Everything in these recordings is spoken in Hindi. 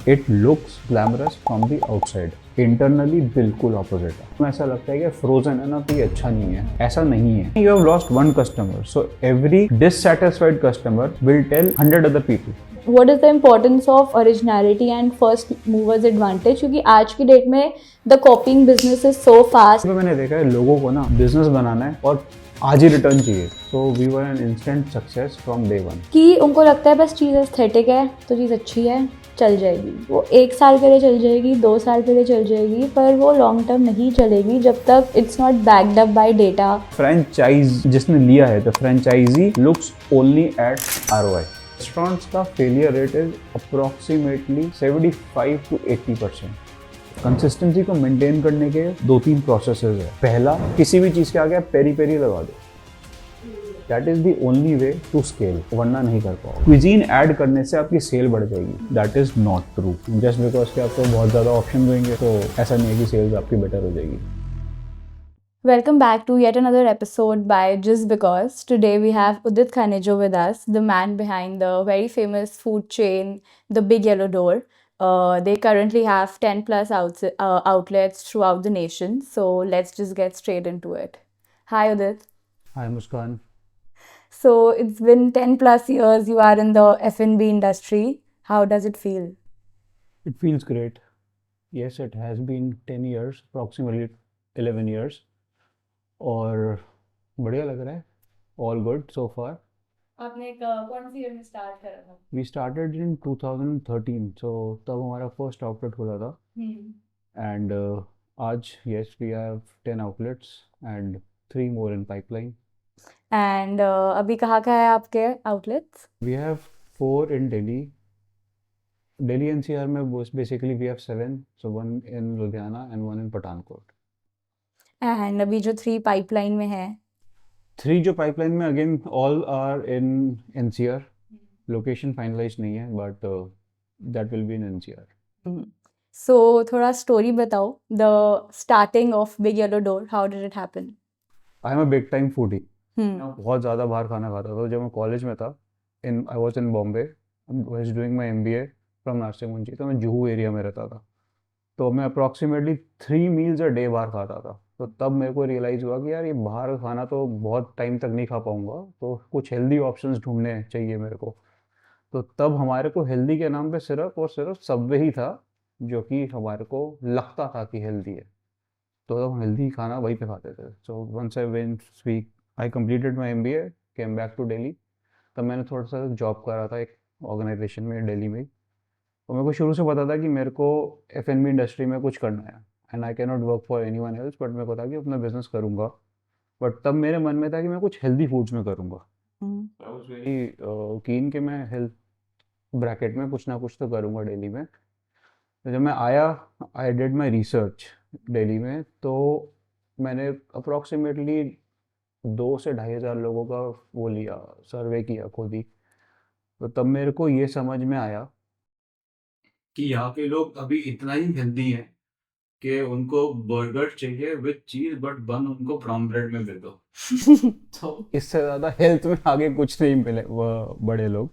It looks glamorous from the outside, internally बिल्कुल ऑपोजिट है। ऐसा लगता है कि फ्रोजन है ना तो ये अच्छा नहीं है, ऐसा नहीं है। You have lost one customer, so every dissatisfied customer will tell 100 other people. What is the importance of originality and first movers advantage? क्योंकि आज की डेट में the copying business is so fast. मैंने देखा है लोगों को ना बिजनेस बनाना है और आज ही रिटर्न चाहिए, so we were an instant success from day one. कि उनको लगता है बस चीज़ एस्थेटिक है तो चीज़ अच्छी है, चल जाएगी। वो 1 साल के लिए चल जाएगी, 2 साल के लिए चल जाएगी, पर वो लॉन्ग टर्म नहीं चलेगी जब तक it's not backed up by data. Franchise जिसने लिया है तो franchisee looks only at ROI। Restaurants का failure rate is approximately 75 to 80%। Consistency को मेंटेन करने के 2-3 प्रोसेसेस है। पहला, किसी भी चीज़ के आगे आप पेरी पेरी लगा दो, that is the only way to scale, वरना नहीं कर पाओ। क्विजीन ऐड करने से आपकी सेल बढ़ जाएगी, that is not true. Just because कि आपको बहुत ज़्यादा ऑप्शन देंगे तो ऐसा नहीं है कि सेल्स आपकी बेटर हो जाएगी। Welcome back to yet another episode by Just Because. Today we have Udit Khanejo with us, the man behind the very famous food chain, The Big Yellow Door. They currently have 10 plus outlets throughout the nation. So let's just get straight into it. Hi Udit. Hi Muskan. So it's been 10 plus years you are in the F&B industry. How does it feel? It feels great. Yes, it has been 10 years, approximately 11 years. और बढ़िया लग रहा है, ऑल गुड सो फार। आपने कौन सी ईयर में स्टार्ट करा था? वी स्टार्टेड इन 2013, सो तब हमारा फर्स्ट आउटलेट खुला था। एंड आज yes we have 10 outlets and 3 more in pipeline. And अभी कहाँ है आपके outlets? We have 4 in Delhi NCR में basically we have 7, so 1 in Ludhiana and 1 in Pathankot. And अभी जो 3 पाइपलाइन में है? 3 जो पाइपलाइन में again all are in NCR, location finalise नहीं है but that will be in NCR। So थोड़ा स्टोरी बताओ, the starting of big yellow door, how did it happen? I am a big time foodie. बहुत ज़्यादा बाहर खाना खाता था जब मैं कॉलेज में था। I was in Bombay, I was doing my MBA from Nashik Munshi, तो मैं जुहू एरिया में रहता था। तो मैं अप्रॉक्सीमेटली 3 मील्स अ डे बाहर खाता था। तो तब मेरे को रियलाइज़ हुआ कि यार ये बाहर का खाना तो बहुत टाइम तक नहीं खा पाऊँगा, तो कुछ हेल्दी ऑप्शंस ढूंढने चाहिए मेरे को। तो तब हमारे को हेल्दी के नाम पे सिर्फ और सिर्फ सबवे ही था जो कि हमारे को लगता था कि हेल्दी है, तो हम हेल्दी खाना वहीं पे खाते थे। So once I went week, I completed my MBA, came back to Delhi. तब मैंने थोड़ा सा जॉब करा था एक ऑर्गेनाइजेशन में दिल्ली में। तो मेरे को शुरू से पता था कि मेरे को F&B इंडस्ट्री में कुछ करना है and I can not work for anyone else, but मेरे को था कि अपना बिजनेस करूँगा। बट तब मेरे मन में था कि मैं कुछ हेल्दी फूड्स में करूँगा। आई वॉज वेरी कीन कि मैं हेल्थ ब्रैकेट में कुछ ना कुछ तो करूँगा दिल्ली में। तो जब मैं आया, I did my research Delhi में, तो मैंने अप्रॉक्सीमेटली 2 से 2,500 लोगों का वो लिया, सर्वे किया खुद ही। तो तब मेरे को ये समझ में आया कि यहाँ के लोग अभी इतना ही हेल्दी हैं कि उनको बर्गर चाहिए विद चीज, बट बन उनको ब्राउन ब्रेड में दे दो। तो इससे ज़्यादा हेल्थ में आगे कुछ नहीं मिले वो बड़े लोग।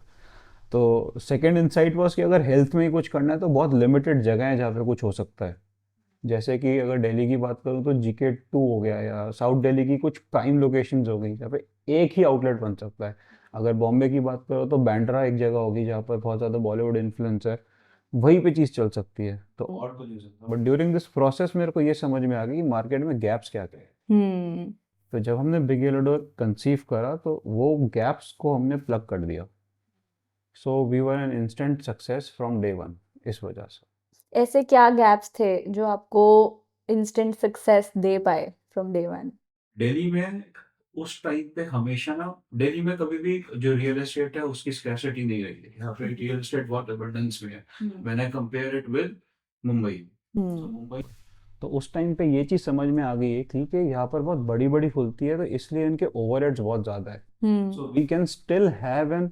तो सेकंड इंसाइट वाज कि अगर हेल्थ में ही कुछ करना है तो बहुत लिमिटेड जगह है जहाँ पे कुछ हो सकता है। जैसे कि अगर दिल्ली की बात करूँ तो GK2 हो गया, या साउथ दिल्ली की कुछ प्राइम लोकेशंस हो गई जहाँ पे एक ही आउटलेट बन सकता है। अगर बॉम्बे की बात करो तो बैंड्रा एक जगह होगी जहाँ पर बहुत ज़्यादा बॉलीवुड इन्फ्लुएंस है, वहीं पे चीज़ चल सकती है। तो और कुछ नहीं सकता। बट ड्यूरिंग दिस प्रोसेस मेरे को ये समझ में आ गई कि मार्केट में गैप्स क्या क्या है। तो जब हमने बिग येलो डोर कंसीव करा तो वो गैप्स को हमने प्लग कर दिया। So we were an instant success from day one इस वजह से। ऐसे क्या गैप्स थे जो आपको इंस्टेंट सक्सेस दे पाए फ्रॉम डे वन? दिल्ली में उस टाइम पे हमेशा ना, दिल्ली में कभी भी जो रियल एस्टेट है उसकी स्कैर्सिटी नहीं रही है। यहाँ पे रियल एस्टेट बहुत अबंडेंस में है when I compare it with Mumbai. तो मुंबई, तो उस टाइम पे ये चीज़ समझ में आ गई है कि यहाँ पर बहुत बड़ी बड़ी खुलती है, तो इसलिए इनके ओवरहेड्स बहुत ज़्यादा है। So we can still have an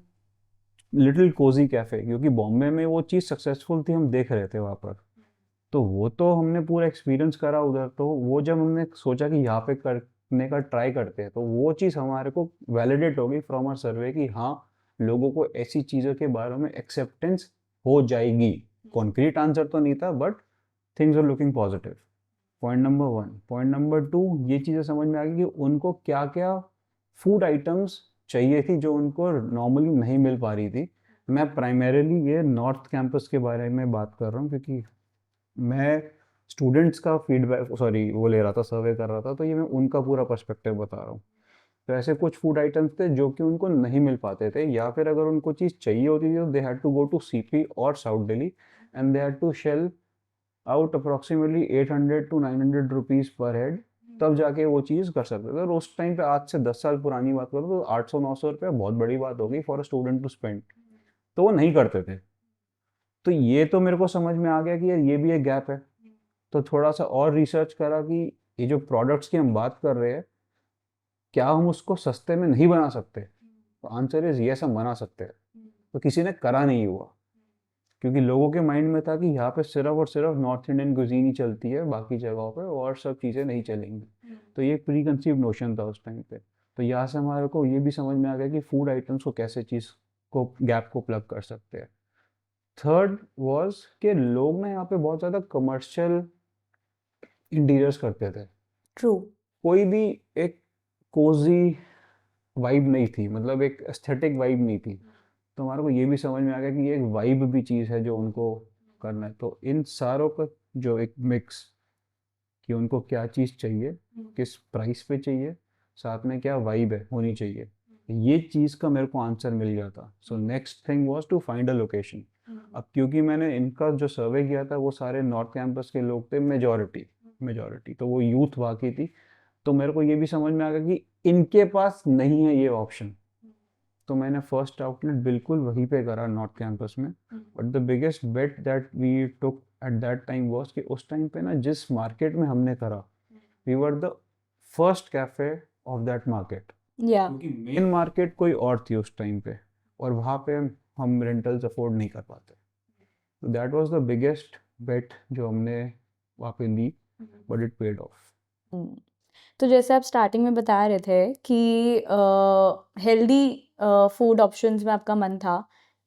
little cozy cafe, क्योंकि बॉम्बे में वो चीज़ सक्सेसफुल थी, हम देख रहे थे वहाँ पर। तो वो तो हमने पूरा एक्सपीरियंस करा उधर। तो वो जब हमने सोचा कि यहाँ पे करने का ट्राई करते हैं, तो वो चीज़ हमारे को वैलिडेट हो गई फ्रॉम आवर सर्वे कि हाँ, लोगों को ऐसी चीज़ों के बारे में एक्सेप्टेंस हो जाएगी। कॉन्क्रीट आंसर तो नहीं था, but things are looking positive. Point number 1। Point number 2, ये चीज़ें समझ में आ गई कि उनको क्या क्या फूड आइटम्स चाहिए थी जो उनको नॉर्मली नहीं मिल पा रही थी। मैं प्राइमरीली ये नॉर्थ कैंपस के बारे में बात कर रहा हूँ, क्योंकि मैं स्टूडेंट्स का फीडबैक वो ले रहा था, सर्वे कर रहा था, तो ये मैं उनका पूरा पर्सपेक्टिव बता रहा हूँ। तो ऐसे कुछ फूड आइटम्स थे जो कि उनको नहीं मिल पाते थे, या फिर अगर उनको चीज़ चाहिए होती थी तो they had to go to CP और south Delhi, and they had to shell out approximately 800 to 900 rupees per head, तब जाके वो चीज़ कर सकते थे। और उस टाइम पे, आज से 10 साल पुरानी बात करो तो 800-900 रुपये बहुत बड़ी बात होगी for a student to spend. तो वो नहीं करते थे। तो ये तो मेरे को समझ में आ गया कि यार ये भी एक गैप है। तो थोड़ा सा और रिसर्च करा कि ये जो प्रोडक्ट्स की हम बात कर रहे हैं, क्या हम उसको सस्ते में नहीं बना सकते? तो आंसर इज यस, हम बना सकते हैं। तो किसी ने करा नहीं हुआ, क्योंकि लोगों के माइंड में था कि यहाँ पे सिर्फ और सिर्फ नॉर्थ इंडियन कुजीन ही चलती है, बाकी जगहों पे और सब चीज़ें नहीं चलेंगी। तो ये एक प्री कंसीव नोशन था उस टाइम पे। तो यहाँ से हमारे को ये भी समझ में आ गया कि फूड आइटम्स को कैसे चीज़ को गैप को प्लग कर सकते हैं। थर्ड वाज कि लोग ना यहाँ पे बहुत ज़्यादा कमर्शियल इंटीरियर्स करते थे। ट्रू। कोई भी एक कोजी वाइब नहीं थी, मतलब एक एस्थेटिक वाइब नहीं थी। तो हमारे को ये भी समझ में आ गया कि ये एक वाइब भी चीज़ है जो उनको करना है। तो इन सारों का जो एक मिक्स, कि उनको क्या चीज़ चाहिए, किस प्राइस पे चाहिए, साथ में क्या वाइब है होनी चाहिए, ये चीज़ का मेरे को आंसर मिल गया था। So next thing was to find a location. अब क्योंकि मैंने इनका जो सर्वे किया था वो सारे नॉर्थ कैंपस के लोग थे, मेजॉरिटी तो वो यूथ वहाँ की थी। तो मेरे को ये भी समझ में आ गया कि इनके पास नहीं है ये ऑप्शन। तो मैंने फर्स्ट आउटलेट बिल्कुल वहीं पे करा, नॉर्थ कैंपस में। But the biggest bet that we took at that time was कि उस टाइम पे ना जिस मार्केट में हमने करा, we were the first cafe of that market. या क्योंकि मेन मार्केट कोई और थी उस टाइम पे, और वहाँ पे हम रेंटल्स अफोर्ड नहीं कर पाते। तो दैट वाज द बिगेस्ट बेट जो हमने वहाँ पे ली, बट इट पेड ऑफ। तो जैसे आप स्टार्टिंग में बता रहे थे कि हेल्दी फूड ऑप्शंस में आपका मन था,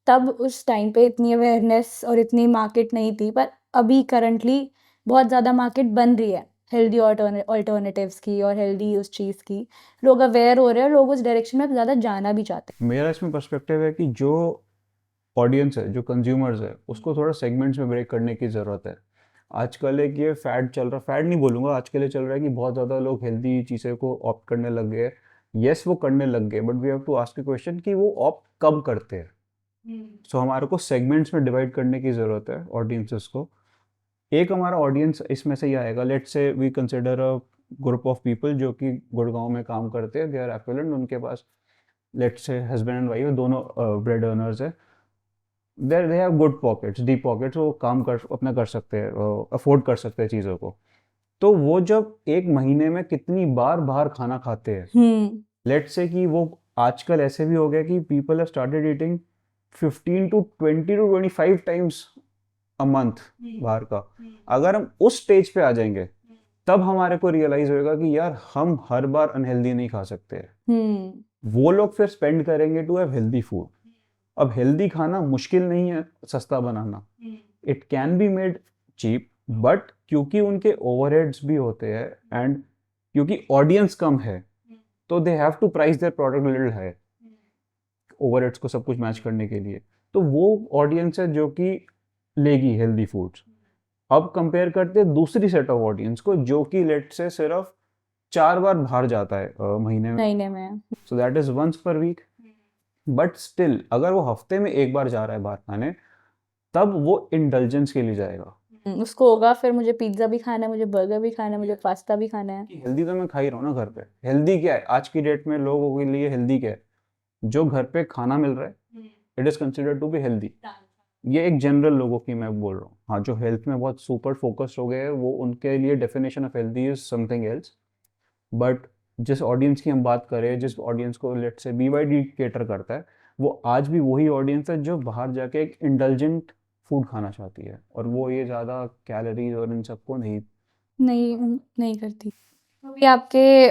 तब उस टाइम पे इतनी अवेयरनेस और इतनी मार्केट नहीं थी, पर अभी करंटली बहुत ज़्यादा मार्केट बन रही है हेल्दी ऑल्टरनेटिव्स की और हेल्दी उस चीज़ की। लोग अवेयर हो रहे हैं, लोग उस डायरेक्शन में ज़्यादा जाना भी चाहते मेरा इसमें पर्सपेक्टिव है कि जो ऑडियंस है, जो कंज्यूमर्स है, उसको थोड़ा सेगमेंट्स में ब्रेक करने की ज़रूरत है। आजकल एक ये फैड चल रहा, फैड नहीं बोलूँगा, आजकल ये चल रहा है कि बहुत ज़्यादा लोग हेल्दी चीज़ें को ऑप्ट करने लग गए। यस, वो करने लग गए, but we have to ask a question कि वो ऑप्ट कब करते हैं। सो हमारे को सेगमेंट्स में डिवाइड करने की ज़रूरत है ऑडियंसेस को। एक हमारा ऑडियंस इसमें से ही आएगा, let's say we consider a group of people जो कि गुड़गांव में काम करते हैं, दे आर एफिलेंट, उनके पास let's say husband and wife दोनों ब्रेड अर्नर्स है, they have good pockets, deep pockets, वो काम कर अपना कर सकते हैं, अफोर्ड कर सकते हैं चीज़ों को। तो वो जब एक महीने में कितनी बार बाहर खाना खाते हैं, हैं। लेट्स से कि वो आजकल ऐसे भी हो गया कि people have started eating 15 to 20 to 25 times a month बाहर का। अगर हम उस स्टेज पे आ जाएंगे, तब हमारे को रियलाइज होएगा कि यार हम हर बार अनहेल्दी नहीं खा सकते हैं। वो लोग फिर स्पेंड करेंगे टू हैव हेल्दी फूड। अब हेल्दी खाना मुश्किल नहीं है सस्ता बनाना, it can be made cheap, but क्योंकि उनके ओवरहेड्स भी होते हैं एंड क्योंकि ऑडियंस कम है, तो they have to price their product little high, overheads को सब कुछ मैच करने के लिए। तो वो ऑडियंस है जो कि लेगी हेल्दी फूड्स। अब कंपेयर करते हैं दूसरी सेट ऑफ ऑडियंस को जो कि लेट से सिर्फ 4 बार बाहर जाता है महीने में, so that is once per week. But still अगर वो हफ्ते में एक बार जा रहा है बाहर खाने, तब वो इंडल्जेंस के लिए जाएगा। उसको होगा फिर मुझे पिज्ज़ा भी खाना है, मुझे बर्गर भी खाना है, मुझे पास्ता भी खाना है। हेल्दी तो मैं खा ही रहा हूँ ना घर पे। हेल्दी क्या है आज की डेट में लोगों के लिए? हेल्दी क्या है? जो घर पे खाना मिल रहा है, it is considered to be healthy. ये एक जनरल लोगों की मैं बोल रहा हूँ। हाँ, जो हेल्थ में बहुत सुपर फोकस्ड हो गए हैं, वो उनके लिए definition of healthy is something else. But जिस ऑडियंस की हम बात करें, जिस ऑडियंस को लेट से BYD केटर करता है, वो आज भी वही ऑडियंस है जो बाहर जाके एक इंडल्जेंट फूड खाना चाहती है, और वो ये ज़्यादा कैलोरीज और इन सबको नहीं करती। अभी आपके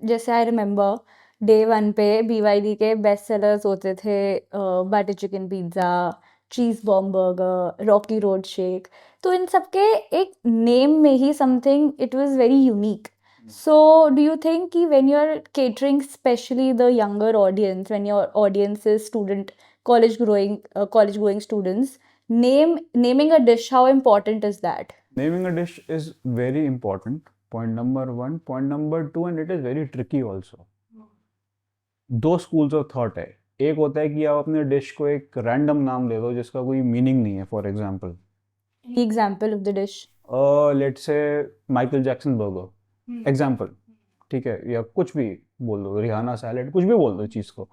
जैसे आई रिमेम्बर डे 1 पे BYD के बेस्ट सेलर्स होते थे butter chicken pizza, cheese bomb burger, rocky road shake, तो इन सब के एक नेम में ही something it was very unique. So do you think कि when you're catering especially the younger audience, when your audience is student, college going students, naming a dish, how important is that? Naming a dish is very important. Point number one. Point number two, and it is very tricky also. दो स्कूल्स ऑफ थॉट है. एक होता है कि आप अपने डिश को एक रैंडम नाम दे दो जिसका कोई मीनिंग नहीं है. For example, Any example of the dish? Let's say Michael Jackson burger example, ठीक है, या कुछ भी बोल दो, रिहाना सैलेड, कुछ भी बोल दो चीज़ को.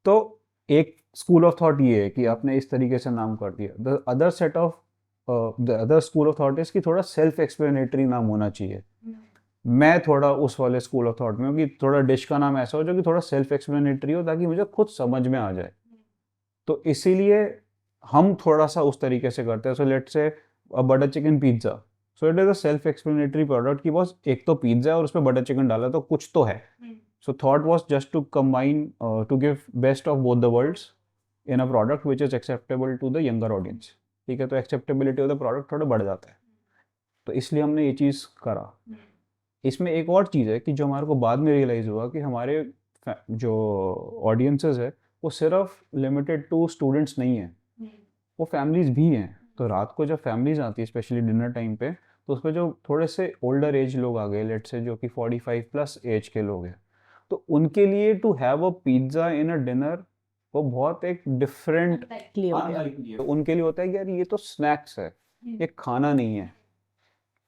तो एक स्कूल ऑफ थॉट ये है कि आपने इस तरीके से नाम कर दिया. The other school of thought is कि थोड़ा सेल्फ एक्सप्लेनेटरी नाम होना चाहिए. मैं थोड़ा उस वाले स्कूल ऑफ थॉट में हूँ कि थोड़ा डिश का नाम ऐसा हो जो कि थोड़ा सेल्फ एक्सप्लेनेटरी हो ताकि मुझे खुद समझ में आ जाए. तो इसीलिए हम थोड़ा सा उस तरीके से करते हैं. So let's say butter chicken pizza, so it is a self explanatory product कि बस एक तो पिज्ज़ा है और उस पर बटर चिकन डाला तो कुछ तो है. So thought was just to combine to give best of both the worlds in a product which is acceptable to the younger audience. ठीक है, तो एक्सेप्टेबिलिटी ऑफ द प्रोडक्ट थोड़ा बढ़ जाता है. तो इसलिए हमने ये चीज़ करा. इसमें एक और चीज़ है कि जो हमारे को बाद में रियलाइज़ हुआ कि हमारे जो ऑडियंसेस है वो सिर्फ लिमिटेड टू स्टूडेंट्स नहीं है, वो फैमिलीज़ भी हैं. तो रात को जब फैमिलीज़ आती है स्पेशली डिनर टाइम पे, तो उस पर जो थोड़े से ओल्डर एज लोग आ गए, लेट से जो कि 45 प्लस एज के लोग हैं, तो उनके लिए to have a pizza in a diner वो बहुत एक डिफरेंट अनलाइकली है. उनके लिए होता है कि यार ये तो स्नैक्स है, ये खाना नहीं है.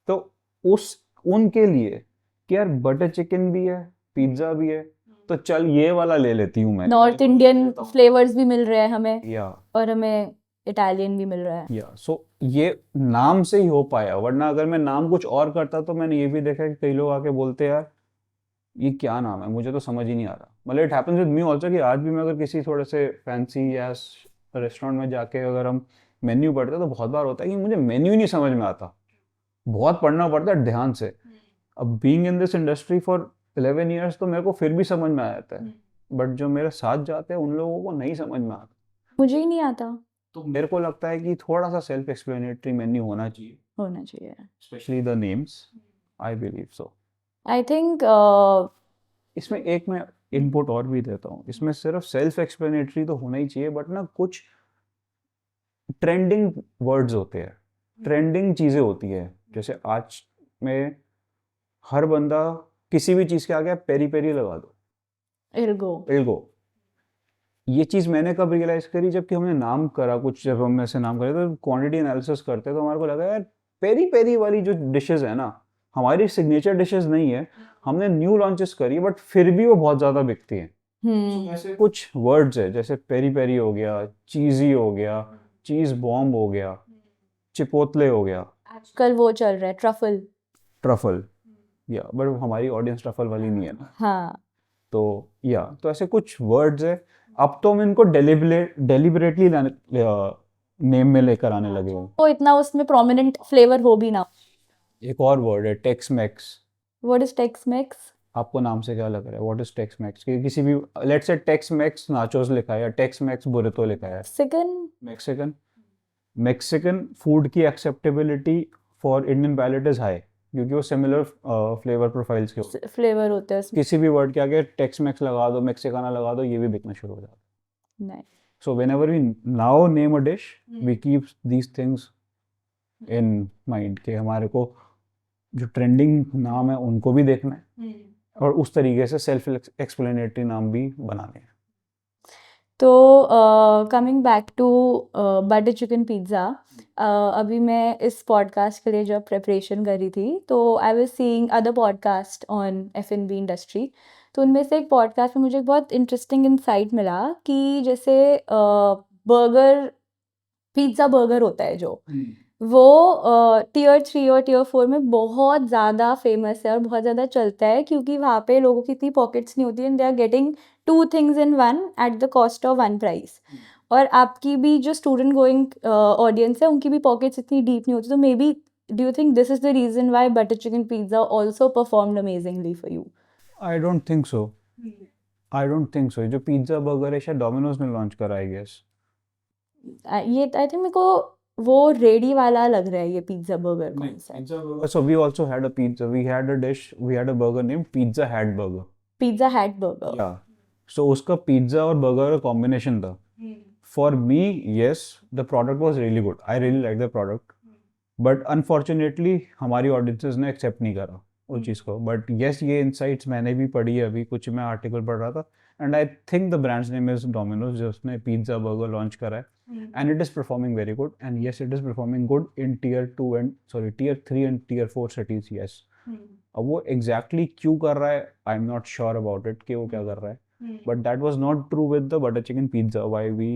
तो उस उनके लिए कि यार बटर चिकन भी है, पिज्ज़ा भी है, तो चल ये वाला ले लेती हूँ मैं. नॉर्थ इंडियन फ्लेवर्स भी मिल रहे हैं हमें या और हमें इटालियन भी मिल रहा है. या सो ये नाम से ही हो पाया, वरना अगर मैं नाम कुछ और करता तो मैंने ये भी देखा कि कई लोग आके बोलते यार ये क्या नाम है, मुझे तो समझ ही नहीं आ रहा. मतलब it happens with me also कि आज भी मैं अगर किसी थोड़े से फैंसी या रेस्टोरेंट में जाके अगर हम मेन्यू पढ़ते तो बहुत बार होता है कि मुझे मेन्यू ही नहीं समझ में आता, बहुत पढ़ना पड़ता है ध्यान से. अब being in this industry for 11 years तो मेरे को फिर भी समझ में आ जाता है, बट जो मेरे साथ जाते हैं उन लोगों को नहीं समझ में आता. मुझे ही नहीं आता. तो मेरे को लगता है कि थोड़ा सा सेल्फ एक्सप्लेनेटरी मेन्यू होना चाहिए, specially the names. I believe so. I think इसमें एक मैं इनपुट और भी देता हूँ, इसमें सिर्फ सेल्फ एक्सप्लेनेटरी तो होना ही चाहिए, बट ना कुछ ट्रेंडिंग वर्ड्स होते हैं, ट्रेंडिंग चीज़ें होती है. जैसे आज में हर बंदा किसी भी चीज़ के आगे पेरी पेरी लगा दो, एल्गो. ये चीज़ मैंने कब रियलाइज़ करी, जबकि हमने नाम करा कुछ, जब हम ऐसे नाम करे तो क्वांटिटी एनालिसिस करते तो हमारे को लगा यार पेरी पेरी वाली जो डिशेस है ना हमारी सिग्नेचर डिशेस नहीं है, हमने न्यू लॉन्चेस करी बट फिर भी वो बहुत ज़्यादा बिकती हैं. ऐसे कुछ वर्ड्स है जैसे पेरी पेरी हो गया, चीज़ी हो गया, चीज़ बॉम्ब हो गया, चिपोतले हो गया. आजकल वो चल रहा है ट्रफल. या बट हमारी ऑडियंस ट्रफल वाली नहीं है ना. हाँ. तो ऐसे कुछ वर्ड्स है. अब तो हम इनको डेलिबरेटली नेम में लेकर आने लगे हैं. तो इतना उसमें प्रोमिनेंट फ्लेवर हो भी ना. एक और वर्ड है Tex Mex. What is Tex Mex? आपको नाम से क्या लग रहा है, व्हाट इज टेक्स मैक्स? किसी भी let's say takes max nachos लिखा है या टेक्स मैक्स बुरेतो लिखा है. मैक्सिकन फूड की acceptability for Indian palate is high क्योंकि वो सिमिलर फ्लेवर प्रोफाइल्स के फ्लेवर होते हैं. किसी भी वर्ड के आगे टेक्स मैक्स लगा दो, मेक्सिकाना लगा दो, ये भी बिकना शुरू हो जाता है. Nice. So whenever we now name a dish, we keep these things in mind कि हमारे को जो ट्रेंडिंग नाम है उनको भी देखना है और उस तरीके से सेल्फ एक्सप्लेनेटरी नाम भी बनाने हैं. तो coming back to butter chicken pizza, अभी मैं इस पॉडकास्ट के लिए जब प्रिपरेशन कर रही थी तो I was seeing other podcast on F&B industry. तो उनमें से एक पॉडकास्ट में मुझे बहुत इंटरेस्टिंग इंसाइट मिला कि जैसे पिज़्ज़ा बर्गर होता है जो वो टियर 3 और टियर 4 में बहुत ज़्यादा फेमस है और बहुत ज़्यादा चलता है क्योंकि वहाँ पे लोगों की इतनी पॉकेट्स नहीं होती and they are getting 2 things in 1 at the cost of 1 price. और आपकी भी जो स्टूडेंट गोइंग ऑडियंस है उनकी भी पॉकेट्स इतनी डीप नहीं होती. तो maybe do you think this is the reason why butter chicken pizza also performed amazingly for you? I don't think so. जो पिज़्ज़ा बर्गर है शायद डोमिनोज ने लॉन्च करा आई गेस. ये आई थिंक मेरे को वो रेडी वाला लग रहा है, ये पिज्जा बर्गर कौन सा है? So we also had a pizza. We had a dish. We had a burger named Pizza Hat Burger. Pizza hat burger. Yeah. So उसका पिज्जा और बर्गर का कॉम्बिनेशन था. For me, yes, the product was really good. I really liked the product. But unfortunately, हमारी ऑडियंसेस ने एक्सेप्ट नहीं करा उस चीज़ को. But yes, ये insights मैंने भी पढ़ी है अभी, कुछ मैं आर्टिकल पढ़ रहा था. And I think the brand's name is Domino's, जो उसने पिज्जा बर्गर लॉन्च करा है. And it is performing very good. And yes, it is performing good in tier 3 and tier 4 cities, yes. अब वो exactly क्यों कर रहा है, I'm not sure about it, कि वो क्या कर रहा है. But that was not true with the butter chicken pizza, why we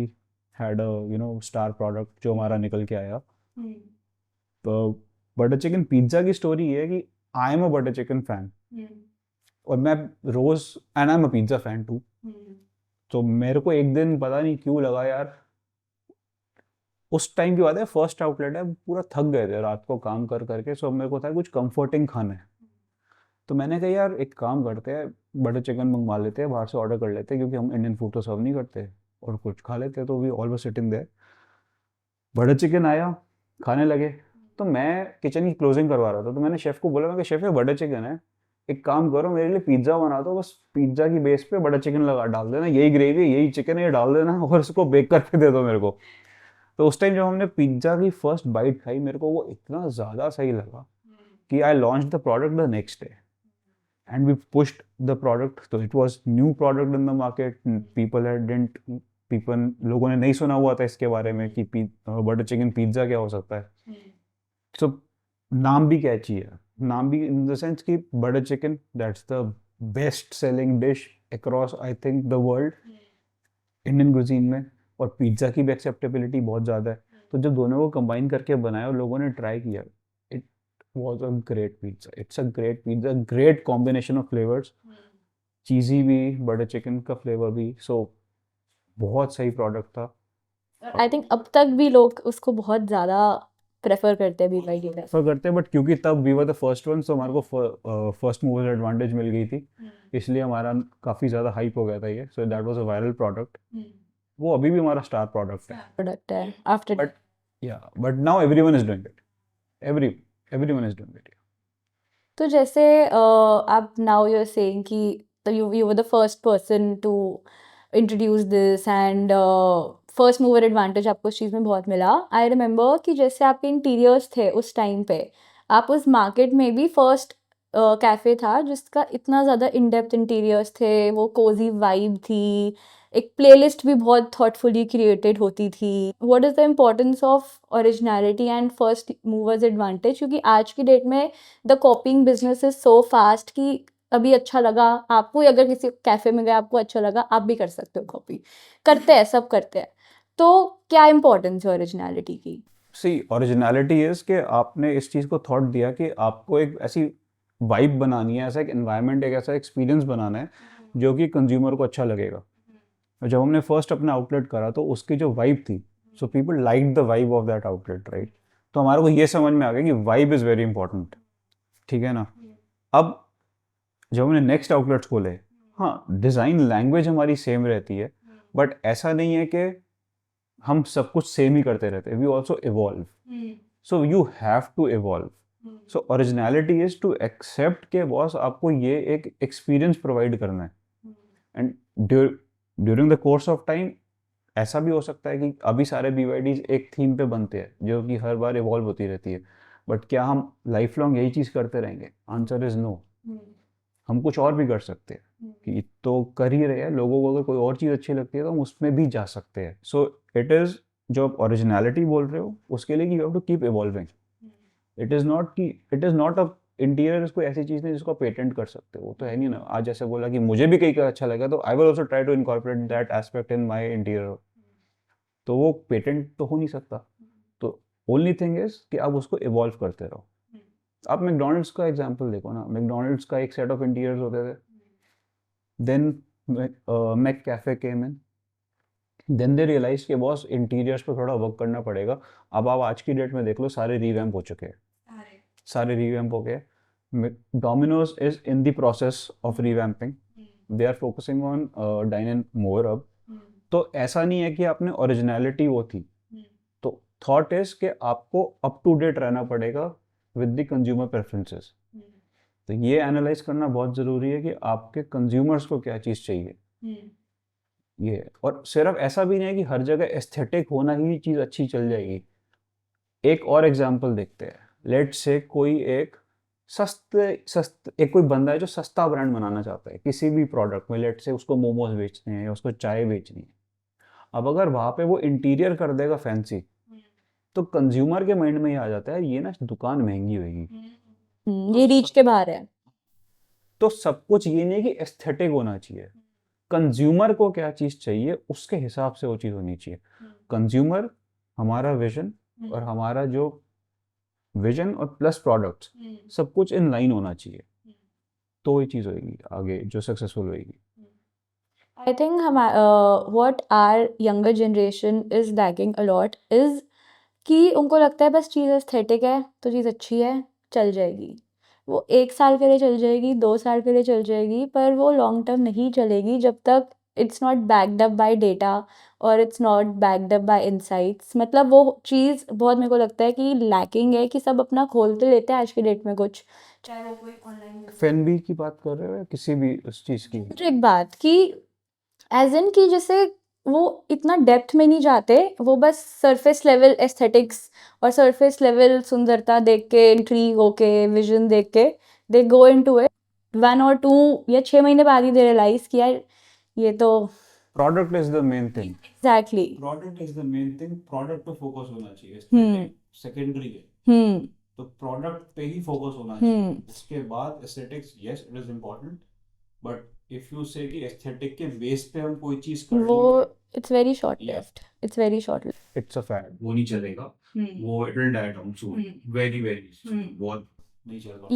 had a star product जो हमारा निकल के आया. तो बटर चिकन पिज्जा की स्टोरी ये है कि I am a butter chicken fan और मैं रोज and I am a pizza fan too. तो मेरे को एक दिन पता नहीं क्यों लगा यार, उस टाइम की बात है, फर्स्ट आउटलेट है, पूरा थक गए थे रात को काम कर करके. सो मेरे को था कुछ कंफर्टिंग खाना है. तो मैंने कहा यार एक काम करते हैं, बटर चिकन मंगवा लेते हैं, बाहर से ऑर्डर कर लेते हैं, क्योंकि हम इंडियन फूड तो सर्व नहीं करते और कुछ खा लेते हैं. तो we always sitting there. Butter chicken आया, खाने लगे. तो मैं किचन की क्लोजिंग करवा रहा था, तो मैंने शेफ़ को बोला, मैं कि शेफ़ ये बटर चिकन है, एक काम करो मेरे लिए पिज्ज़ा बना दो, बस पिज्ज़ा की बेस पे बटर चिकन लगा डाल देना, यही ग्रेवी यही चिकन है, ये डाल देना और उसको बेक करके दे दो मेरे को. तो उस टाइम जब हमने पिज्ज़ा की फर्स्ट बाइट खाई, मेरे को वो इतना ज़्यादा सही लगा कि I launch the product the next day and we pushed the product. तो it was new product in the market. लोगों ने नहीं सुना हुआ था इसके बारे में कि बटर चिकन पिज्ज़ा क्या हो सकता है. So, नाम भी कैची है, नाम भी इन द सेंस कि butter chicken that's the best selling dish across I think the world Indian cuisine में, और पिज्ज़ा की भी एक्सेप्टेबिलिटी बहुत ज़्यादा है. तो जब दोनों को कंबाइन करके बनाया और लोगों ने ट्राई किया, it was a great pizza. It's a great pizza, great combination of flavours, cheesy भी, बटर चिकन का फ्लेवर भी. सो बहुत सही प्रोडक्ट था. आई थिंक अब तक भी लोग उसको बहुत ज़्यादा प्रेफर करते हैं, BYD प्रेफर करते हैं, बट क्योंकि तब we were the first one, so हमारे को फर्स्ट मूवर एडवांटेज मिल गई थी, इसलिए हमारा काफ़ी ज़्यादा हाइप हो गया था ये. So that was a viral product. वो अभी भी हमारा स्टार प्रोडक्ट है. After but now everyone is doing it. Everyone is doing it. तो जैसे आप नाउ यू आर सेइंग कि you were the first person to introduce this and first mover advantage आपको उस चीज़ में बहुत मिला. आई रिमेंबर कि जैसे आपके इंटीरियर्स थे उस टाइम पे, आप उस मार्केट में भी फर्स्ट कैफ़े था जिसका इतना ज़्यादा इन डेप्थ इंटीरियर्स थे, वो कोजी वाइब थी, एक प्लेलिस्ट भी बहुत थॉटफुली क्रिएटेड होती थी. What is the importance of originality and first movers advantage? क्योंकि आज की डेट में the कॉपिंग business is so fast कि अभी अच्छा लगा आपको, अगर किसी कैफ़े में गए आपको अच्छा लगा, आप भी कर सकते हो कॉपी. करते हैं, सब करते हैं. तो क्या इम्पोर्टेंस है ओरिजिनलिटी की? सी ओरिजिनलिटी इज कि आपने इस चीज़ को थॉट दिया कि आपको एक ऐसी वाइब बनानी है, ऐसा एक एनवायरनमेंट, एक ऐसा एक्सपीरियंस बनाना है जो कि कंज्यूमर को अच्छा लगेगा. जब हमने फर्स्ट अपना आउटलेट करा तो उसकी जो वाइब थी, so people like the vibe of that outlet, right. तो हमारे को ये समझ में आ गया कि वाइब इज़ वेरी इंपॉर्टेंट. ठीक है ना. अब जब हमने नेक्स्ट आउटलेट्स खोले, हाँ डिज़ाइन लैंग्वेज हमारी सेम रहती है, बट ऐसा नहीं है कि हम सब कुछ सेम ही करते रहते. We also evolve. So you have to evolve. So originality is to accept के बॉस आपको ये एक एक्सपीरियंस प्रोवाइड करना है. And during the course of time ऐसा भी हो सकता है कि अभी सारे BYDs एक थीम पे बनते हैं जो कि हर बार इवॉल्व होती रहती है, बट क्या हम लाइफ लॉन्ग यही चीज़ करते रहेंगे? Answer is no. हम कुछ और भी कर सकते हैं कि तो कर ही रहे हैं. लोगों को अगर कोई और चीज़ अच्छी लगती है तो हम उसमें भी जा सकते हैं. सो इट इज़, जो आप ओरिजिनलिटी बोल रहे हो उसके लिए कि you have to keep evolving. It is not a interior कोई ऐसी चीज़ नहीं जिसको आप पेटेंट कर सकते हो. वो तो है नहीं ना. आज जैसे बोला कि मुझे भी कहीं का अच्छा लगा तो I will also try to incorporate that aspect in my interior. तो वो पेटेंट तो हो नहीं सकता. तो ओनली थिंग इज कि आप उसको इवॉल्व करते रहो. आप मैकडोनल्ड्स का एग्जांपल देखो ना. मैकडोनल्ड्स का एक सेट ऑफ इंटीरियर्स होते थे, then Mac cafe came in, then they realise कि बॉस इंटीरियर्स पे थोड़ा वर्क करना पड़ेगा. अब आप आज की डेट में देख लो, सारे रीवैम्प हो चुके हैं. सारे रीवैम्प हो गए. Domino's is in the process of revamping. They are focusing on dine in more अब. तो ऐसा नहीं है कि आपने ओरिजिनलिटी वो थी, थॉट इज कि आपको अप टू डेट रहना पड़ेगा विद द कंज्यूमर प्रेफरेंसेस। तो ये एनालाइज करना बहुत ज़रूरी है कि आपके कंज्यूमर्स को क्या चीज़ चाहिए। ये और सिर्फ ऐसा भी नहीं है कि हर जगह एस्थेटिक होना ही चीज़ अच्छी चल जाएगी। एक और एग्जांपल देखते हैं। लेट से कोई एक एक कोई बंदा है जो सस्ता ब्रांड बनाना चाहता है किसी भी प्रोडक्ट में। लेट से उसको मोमोज बेचने हैं या उसको चाय बेचनी है। अब अगर वहाँ पे वो इंटीरियर कर देगा फैंसी, तो कंज्यूमर के माइंड में ये आ जाता है ये ना दुकान महंगी होगी। ये रीच के बाहर है। तो सब कुछ ये नहीं कि एस्थेटिक होना चाहिए। कंज्यूमर को क्या चीज़ चाहिए उसके हिसाब से वो चीज़ होनी चाहिए। कंज्यूमर, हमारा विजन और हमारा जो विजन और प्लस प्रोडक्ट्स सब कुछ इन लाइन होना चाहिए, तो ये चीज़ होगी आगे जो सक्सेसफुल होगी। I think what our younger generation is lacking a lot is कि उनको लगता है बस चीज़ एस्थेटिक है तो चीज़ अच्छी है, चल जाएगी। वो 1 साल के लिए चल जाएगी, 2 साल के लिए चल जाएगी, पर वो लॉन्ग टर्म नहीं चलेगी जब तक it's not backed up by data और it's not backed up by insights. मतलब वो चीज़ बहुत मेरे को लगता है कि लैकिंग है कि सब अपना खोलते लेते हैं आज के डेट में कुछ, चाहे वो कोई ऑनलाइन फैनबी की बात कर रहे हो या किसी भी उस चीज़ की? तो एक बात कि एज इन कि जैसे वो इतना डेप्थ में नहीं जाते, वो बस सरफेस लेवल एस्थेटिक्स और सरफेस लेवल सुंदरता देख के, इंट्रीग होके, विजन देख के दे गो इनटू इट 1 और 2 या 6 महीने बाद ही दे रियलाइज किया ये तो product is the main thing. Exactly product is the main thing. Product पे फोकस होना चाहिए, सेकेंडरी है। तो प्रोडक्ट पे ही फोकस होना चाहिए। उसके बाद aesthetics, yes it is important, but if you से कि एस्थेटिक के बेस पे हम कोई चीज कर वो लेंगे, it's very short lived, it's very short lived. It's a fad, वो नहीं चलेगा। वो it will die down soon, very very बहुत नहीं चलेगा।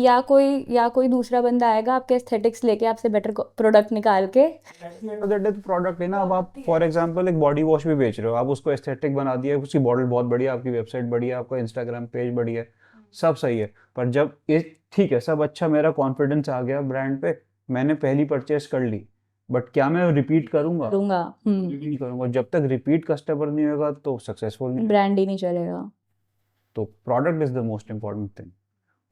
या कोई दूसरा बंदा आएगा आपके एस्थेटिक्स लेके आपसे बेटर प्रोडक्ट निकाल के। प्रोडक्ट है ना। अब आप फॉर एग्जांपल एक बॉडी वॉश भी बेच रहे हो, आप उसको एस्थेटिक बना दिया, उसकी बॉटल बहुत बढ़िया, आपकी वेबसाइट बढ़िया, आपका इंस्टाग्राम पेज बढ़िया, सब सही है। पर जब ठीक है सब अच्छा, मेरा कॉन्फिडेंस आ गया ब्रांड पे, मैंने पहली परचेस कर ली, बट क्या मैं रिपीट करूंगा? नहीं करूंगा। जब तक रिपीट कस्टमर नहीं होगा तो सक्सेसफुल नहीं, ब्रांड ही नहीं चलेगा। तो product is the most important thing.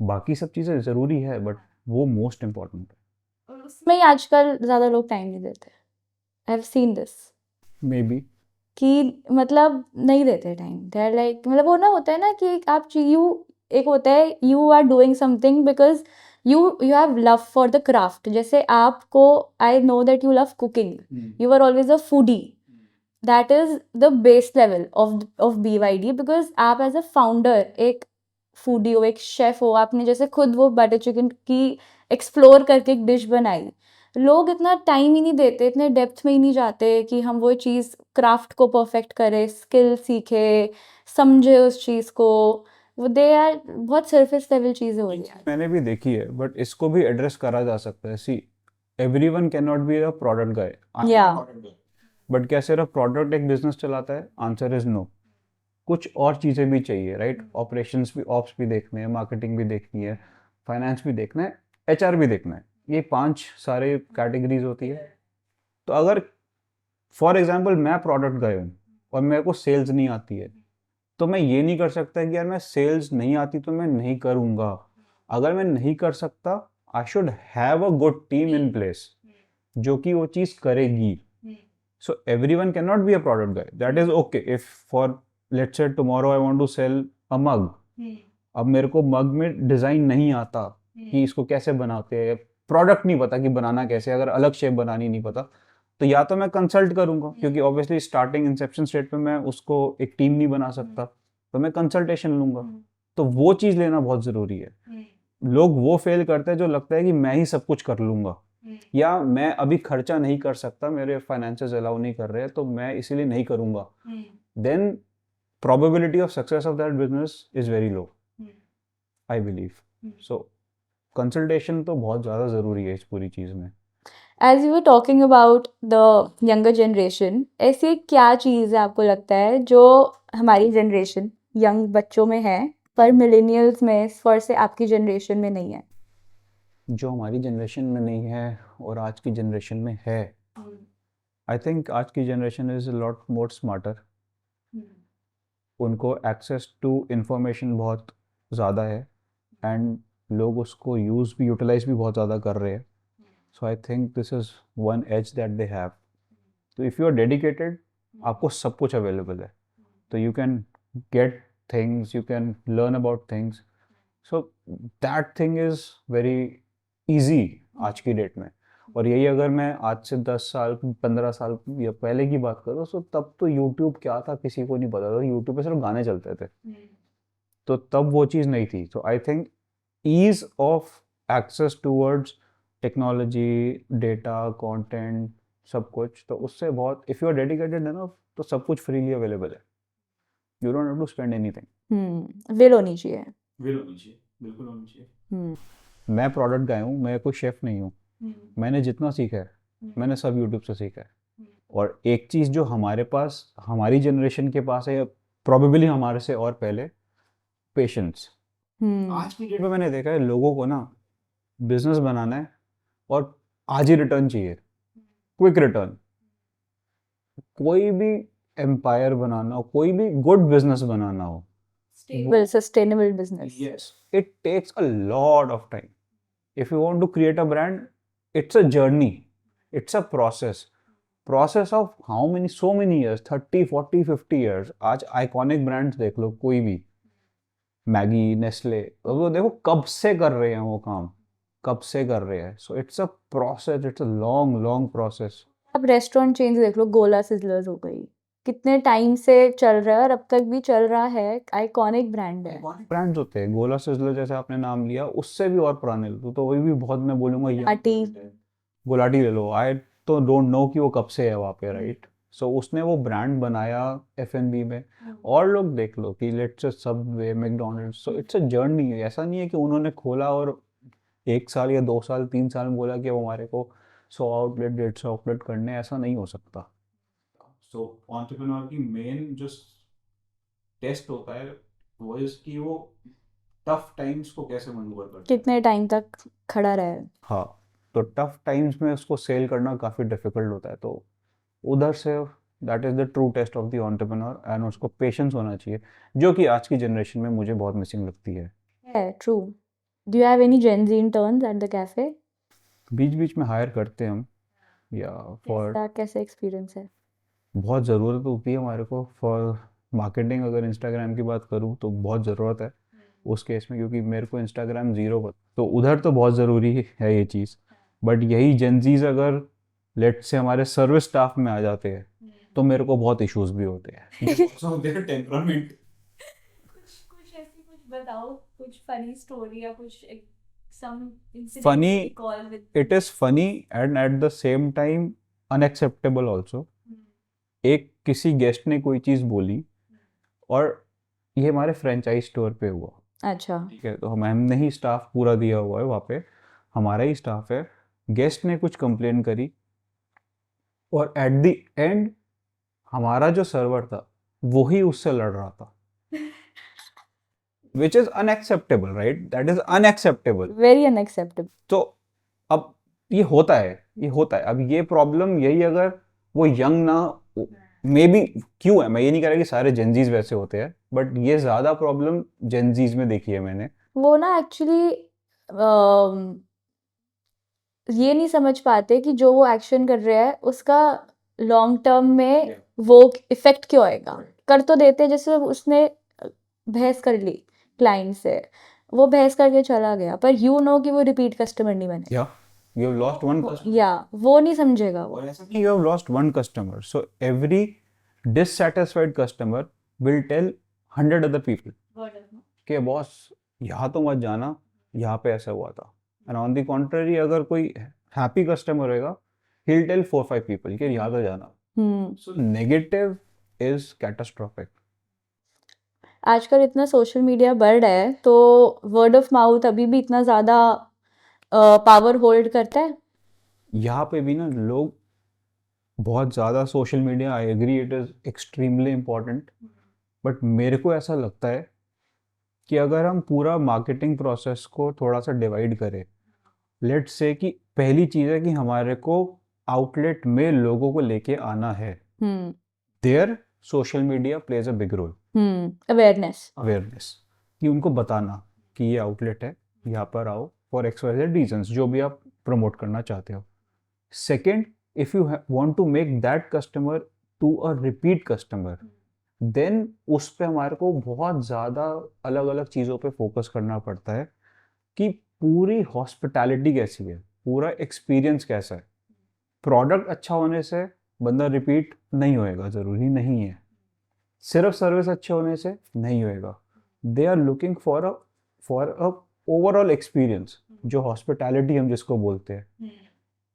बाकी सब चीज़ें ज़रूरी है बट वो मोस्ट इम्पोर्टेंट है। और उसमें आजकल ज़्यादा लोग टाइम नहीं देते। I have seen this may be कि मतलब नहीं देते टाइम। दे आर लाइक, मतलब वो ना होता है ना कि आप एक होता है you are doing something because you have love for the craft. जैसे आपको, I know that you love cooking, you are always a foodie, that is the base level of BYD because आप एज अ फाउंडर एक फूडी हो, एक शेफ हो। आपने जैसे खुद वो बटर चिकन की एक्सप्लोर करके एक डिश बनाई। लोग इतना टाइम ही नहीं देते, इतने डेप्थ में ही नहीं जाते कि हम वो चीज़ क्राफ्ट को परफेक्ट करें, स्किल सीखे, समझे उस चीज़ को। वो दे आर बहुत सरफेस लेवल चीज़ें हो रही हैं। मैंने भी देखी है बट इसको भी एड्रेस करा जा सकता है। See, everyone can not be a product guy, but क्या सिर्फ प्रोडक्ट एक बिजनेस चलाता है? Answer is no. कुछ और चीज़ें भी चाहिए, राइट? ऑपरेशंस भी, ऑप्स भी देखने हैं, मार्केटिंग भी देखनी है, फाइनेंस भी देखना है, HR भी देखना है। ये 5 सारे कैटेगरीज होती है। तो अगर फॉर एग्जांपल मैं प्रोडक्ट गाय हूँ और मेरे को सेल्स नहीं आती है, तो मैं ये नहीं कर सकता कि यार मैं सेल्स नहीं आती तो मैं नहीं करूँगा। अगर मैं नहीं कर सकता, I should have a good team in place जो कि वो चीज़ करेगी। So everyone cannot be a product guy. That is okay. If for let's say tomorrow I want to sell a mug. अब मेरे को मग में डिजाइन नहीं आता कि इसको कैसे बनाते हैं, प्रोडक्ट नहीं पता कि बनाना कैसे, अगर अलग शेप बनानी नहीं पता, तो या तो मैं कंसल्ट करूंगा, क्योंकि ऑब्वियसली स्टार्टिंग इंसेप्शन स्टेट पे मैं उसको एक टीम नहीं बना सकता, तो मैं कंसल्टेशन लूंगा। तो वो चीज़ लेना बहुत ज़रूरी है। लोग वो फेल करते हैं जो लगता है कि मैं ही सब कुछ कर लूंगा, या मैं अभी खर्चा नहीं कर सकता, मेरे फाइनेंसेस अलाउ नहीं कर रहे, तो मैं इसीलिए नहीं करूंगा। Then probability of success of that business is very low, I believe. So consultation तो बहुत ज़्यादा ज़रूरी है इस पूरी चीज़ में। As you were talking about the younger generation, ऐसी क्या चीज़ है आपको लगता है जो हमारी जनरेशन यंग बच्चों में है पर मिलेनियल्स में, फॉर से आपकी जनरेशन में नहीं है? जो हमारी जनरेशन में नहीं है और आज की जनरेशन में है, आई थिंक आज की generation is a lot more smarter. उनको एक्सेस टू इंफॉर्मेशन बहुत ज़्यादा है एंड लोग उसको यूटिलाइज भी बहुत ज़्यादा कर रहे हैं. So I think this is one edge that they have. तो इफ़ यू आर डेडिकेटेड, आपको सब कुछ अवेलेबल है. तो you can get things, you can learn about things. So that thing is very easy आज की डेट में. और यही अगर मैं आज से 10 साल 15 साल या पहले की बात करूँ, तो तब तो YouTube क्या था किसी को नहीं पता था. YouTube पे सिर्फ गाने चलते थे. तो तब वो चीज़ नहीं थी. तो I think ease of access towards technology, data, content, सब कुछ, तो उससे बहुत, इफ़ यू आर डेडिकेटेड है ना, तो सब कुछ फ्रीली अवेलेबल है. You don't have to spend anything. Will होनी चाहिए. बिल्कुल होनी चाहिए. मैं प्रोडक्ट गाय हूँ, मैं कोई शेफ नहीं हूँ. मैंने जितना सीखा है मैंने सब यूट्यूब से सीखा है. और एक चीज़ जो हमारे पास, हमारी जनरेशन के पास है, प्रोबेबली हमारे से और पहले, पेशेंस. आज की डेट में मैंने देखा है लोगों को ना बिजनेस बनाना है और आज ही रिटर्न चाहिए, क्विक रिटर्न. कोई भी एम्पायर बनाना हो, कोई भी गुड बिजनेस बनाना हो, sustainable business. yes, it takes a lot of time. If you want to create a brand, it's a journey, it's a process of how many, so many years, 30 40 50 years. आज आइकॉनिक ब्रांड्स देख लो, कोई भी, मैगी, नेस्ले, वो देखो कब से कर रहे हैं वो काम, कब से कर रहे हैं. So it's a process, it's a long long process. अब रेस्टोरेंट चेन्स देख लो, गोला सिजलर्स हो गई, कितने टाइम से चल रहा है और अब तक भी चल रहा है. आइकॉनिक ब्रांड है. ब्रांड्स होते हैं. गोला सिजलर जैसे आपने नाम लिया, उससे भी और पुराने लो तो वही भी बहुत, मैं बोलूँगा गुलाटी. गुलाटी ले लो. आई तो डोंट नो कि वो कब से है वहाँ पे, राइट. सो उसने वो ब्रांड बनाया F&B में. और लोग देख लो कि let's say Subway, McDonald's. So it's a journey. ऐसा नहीं है कि उन्होंने खोला और 1 साल या 2 साल 3 साल में बोला कि वो हमारे को 100 आउटलेट 150 आउटलेट करने, ऐसा नहीं हो सकता. सो एंटरप्रेन्योर की मेन जो टेस्ट होता है वो इसकी, वो टफ टाइम्स को कैसे मैनेज करता है, कितने टाइम तक खड़ा रहे. हाँ. तो टफ टाइम्स में उसको सेल करना काफ़ी डिफिकल्ट होता है. तो उधर से that is the true test of the entrepreneur. And उसको पेशेंस होना चाहिए, जो कि आज की जनरेशन में मुझे बहुत मिसिंग लगती है. True. Do you have any gen Z interns at the cafe? बीच बीच में हायर करते हैं हम, या फॉर, कैसे एक्सपीरियंस है? बहुत ज़रूरत होती है हमारे को फॉर मार्केटिंग. अगर इंस्टाग्राम की बात करूँ तो बहुत ज़रूरत है उस केस में, क्योंकि मेरे को इंस्टाग्राम ज़ीरो पर, तो उधर तो बहुत ज़रूरी है ये चीज़. बट यही जेनजीज अगर लेट से हमारे सर्विस स्टाफ में आ जाते हैं तो मेरे को बहुत इश्यूज भी होते हैं. टेम्परामेंट. कुछ ऐसी कुछ बताओ, कुछ फनी स्टोरी या कुछ some incident Funny, you recall with. it is funny and at the same time unacceptable also. एक किसी गेस्ट ने कोई चीज़ बोली और ये हमारे फ्रेंचाइज स्टोर पे हुआ. अच्छा. ठीक है. तो हमने ही स्टाफ पूरा दिया हुआ है वहाँ पे, हमारा ही स्टाफ है. गेस्ट ने कुछ कंप्लेन करी और एट द एंड हमारा जो सर्वर था वही उससे लड़ रहा था. Which is unacceptable, right? That is unacceptable. Very unacceptable. तो अब ये होता है. अब ये प्रॉब्लम यही, अगर वो यंग ना, मे बी, क्यों है, मैं ये नहीं कह रहा कि सारे जेनजीज वैसे होते हैं, बट ये ज़्यादा प्रॉब्लम जेनजीज में देखी है मैंने. वो ना एक्चुअली ये नहीं समझ पाते कि जो वो एक्शन कर रहे हैं उसका लॉन्ग टर्म में वो इफेक्ट क्यों आएगा. कर तो देते, जैसे उसने बहस कर ली क्लाइंट से, वो बहस करके चला गया, पर कि वो रिपीट कस्टमर नहीं बने. या you have lost one customer. या वो नहीं समझेगा वो. और ऐसा नहीं, you have lost one customer, so every dissatisfied customer will tell 100 other people कि बॉस यहाँ तो मत जाना, यहाँ पे ऐसा हुआ था. एंड ऑन द कॉन्ट्ररी, अगर कोई हैप्पी कस्टमर होगा, ही विल टेल 4-5 पीपल कि यहाँ तो जाना. So negative is catastrophic. आजकल इतना सोशल मीडिया बढ़ रहा है तो वर्ड ऑफ माउथ अभी भी इतना ज़्यादा पावर होल्ड करता है. यहाँ पे भी ना लोग बहुत ज़्यादा social media, I agree it is extremely important, but मेरे को ऐसा लगता है कि अगर हम पूरा मार्केटिंग प्रोसेस को थोड़ा सा डिवाइड करें, लेट्स से कि पहली चीज़ है कि हमारे को आउटलेट में लोगों को लेके आना है, there social media plays a big role. Awareness. Awareness, कि उनको बताना कि ये आउटलेट है, यहाँ पर आओ फॉर XYZ रीजंस, जो भी आप प्रमोट करना चाहते हो. Second, if you want to make that customer to a repeat customer, then उस पे हमारे को बहुत ज़्यादा अलग अलग चीज़ों पे फोकस करना पड़ता है कि पूरी हॉस्पिटैलिटी कैसी है, पूरा एक्सपीरियंस कैसा है. प्रोडक्ट अच्छा होने से बंदा रिपीट नहीं होएगा, ज़रूरी नहीं है. सिर्फ सर्विस अच्छे होने से नहीं होएगा. They are looking for a overall experience, जो हॉस्पिटैलिटी हम जिसको बोलते हैं.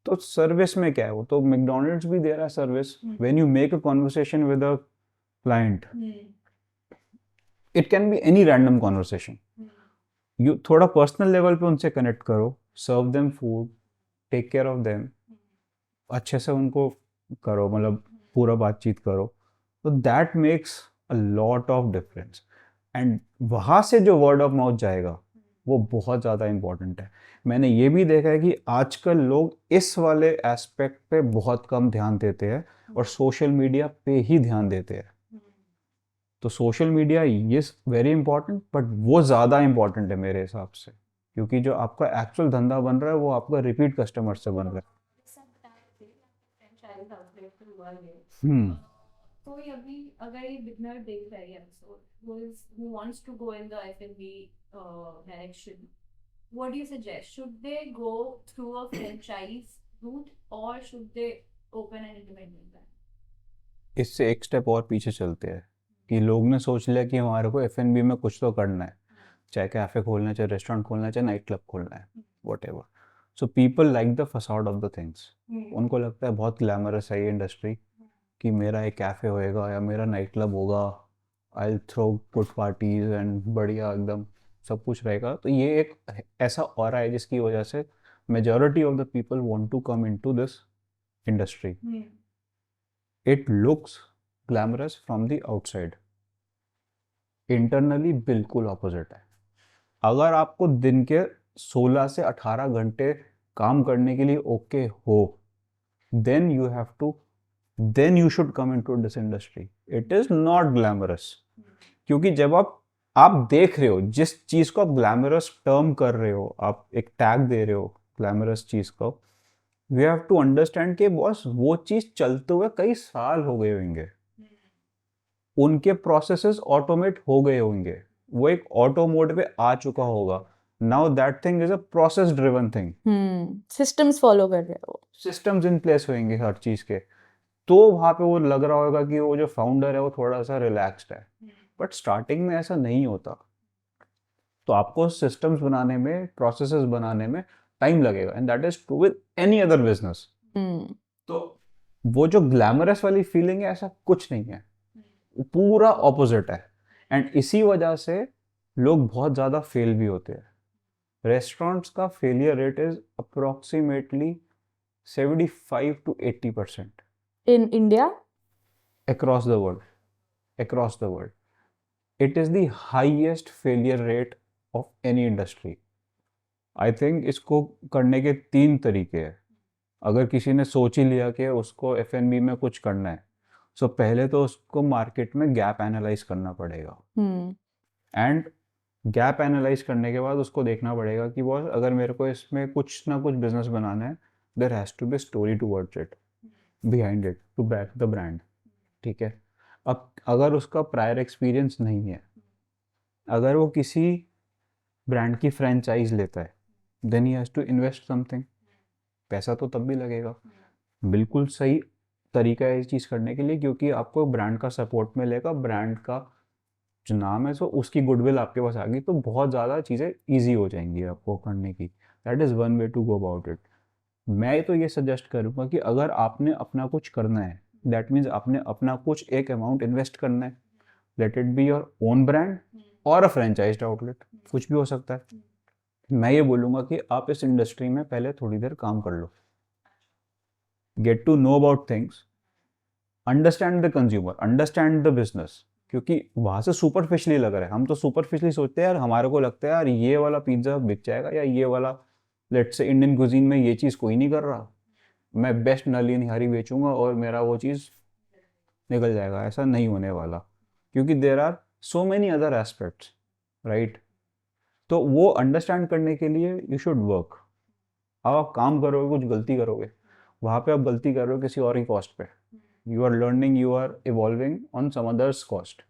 तो सर्विस में क्या है, वो तो मैकडोनल्ड्स भी दे रहा है service. When you make a conversation with a client, it can be any random conversation, you थोड़ा पर्सनल लेवल पे उनसे कनेक्ट करो, serve them food, take care of them, अच्छे से उनको करो, मतलब पूरा बातचीत करो. तो that makes a lot of difference. And वहाँ से जो वर्ड ऑफ माउथ जाएगा वो बहुत ज़्यादा इम्पोर्टेंट है. मैंने ये भी देखा है कि आजकल लोग इस वाले एस्पेक्ट पे बहुत कम ध्यान देते हैं और सोशल मीडिया पे ही ध्यान देते हैं. तो social media is very important, but वो ज़्यादा इंपॉर्टेंट है मेरे हिसाब से, क्योंकि जो आपका एक्चुअल धंधा बन रहा है वो आपका रिपीट कस्टमर से बन रहा है. कोई अभी अगर ये बिगनर देख रहा है episode, who wants to go in the F&B direction, what do you suggest? Should they go through a franchise route or should they open an independent brand? इससे एक स्टेप और पीछे चलते हैं कि लोग ने सोच लिया कि हमारे को F&B में कुछ तो करना है, चाहे कैफ़े खोलना है, चाहे रेस्टोरेंट खोलना है, चाहे नाइट क्लब खोलना है, what ever. So people like the facade of the things. उनको लगता है बहुत ग्लैमरस है ये इंडस्ट्री, कि मेरा एक कैफ़े होएगा या मेरा नाइट क्लब होगा, I will throw good parties and बढ़िया एकदम सब कुछ रहेगा. तो ये एक ऐसा ऑरा है जिसकी वजह से majority of the people want to come into this industry. It looks glamorous from the outside, internally बिल्कुल ऑपोजिट है. अगर आपको दिन के 16 से 18 घंटे काम करने के लिए ओके हो, then you should come into this industry. It is not glamorous. क्योंकि जब आप देख रहे हो जिस चीज को आप ग्लैमरस टर्म कर रहे हो, आप एक टैग दे रहे हो ग्लैमरस चीज को, you have to understand कि बॉस वो चीज चलते हुए कई साल हो गए होंगे, उनके प्रोसेसेस ऑटोमेट हो गए होंगे, वो एक ऑटो मोड पे आ चुका होगा. Now that thing is a process driven thing. Systems follow कर रहे हो, सिस्टम्स इन प्लेस होंगे हर चीज के. तो वहाँ पे वो लग रहा होगा कि वो जो फाउंडर है वो थोड़ा सा रिलैक्स्ड है, बट स्टार्टिंग में ऐसा नहीं होता. तो आपको सिस्टम्स बनाने में, प्रोसेसेस बनाने में टाइम लगेगा, and that is true with any other business. तो वो जो ग्लैमरस वाली फीलिंग है, ऐसा कुछ नहीं है, पूरा ऑपोजिट है. एंड इसी वजह से लोग बहुत ज़्यादा फेल भी होते हैं. रेस्टोरेंट्स का failure rate is approximately 75 to 80% in India. across the world. It is the highest failure rate of any industry. I think इसको करने के 3 तरीके हैं. अगर किसी ने सोच ही लिया कि उसको F&B में कुछ करना है, सो पहले तो उसको मार्केट में गैप एनालाइज करना पड़ेगा. एंड गैप एनालाइज करने के बाद उसको देखना पड़ेगा कि बॉस अगर मेरे को इसमें कुछ ना कुछ बिजनेस बनाना है, there has to be story towards it, behind it, to back the brand. ठीक है. अब अगर उसका प्रायर एक्सपीरियंस नहीं है, अगर वो किसी ब्रांड की फ्रेंचाइज लेता है, then he has to invest something. पैसा तो तब भी लगेगा. बिल्कुल सही तरीका है इस चीज़ करने के लिए, क्योंकि आपको ब्रांड का सपोर्ट मिलेगा, ब्रांड का जो नाम है सो उसकी गुडविल आपके पास आ गई, तो बहुत ज़्यादा चीज़ें ईजी हो जाएंगी आपको करने की. That is one way to go about it. मैं तो ये सजेस्ट करूँगा कि अगर आपने अपना कुछ करना है, दैट मीन्स आपने अपना कुछ एक अमाउंट इन्वेस्ट करना है, let it be your own brand और अ फ्रेंचाइज्ड आउटलेट, कुछ भी हो सकता है. मैं ये बोलूँगा कि आप इस इंडस्ट्री में पहले थोड़ी देर काम कर लो, get to know about things, understand the consumer, understand the business. क्योंकि वहाँ से सुपरफिशली लग रहा है, हम तो सुपरफिशली सोचते हैं यार, हमारे को लगता है यार ये वाला पिज्ज़ा बिक जाएगा, या ये वाला लेट्स से इंडियन कुजीन में ये चीज़ कोई नहीं कर रहा, मैं बेस्ट नली निहारी बेचूंगा और मेरा वो चीज़ निकल जाएगा. ऐसा नहीं होने वाला, क्योंकि there are so many other aspects, right? तो वो अंडरस्टैंड करने के लिए यू शुड वर्क। अब आप काम करोगे, कुछ गलती करोगे, वहाँ पे आप गलती कर रहे हो किसी और ही कॉस्ट पे। You are learning, you are evolving on some others cost.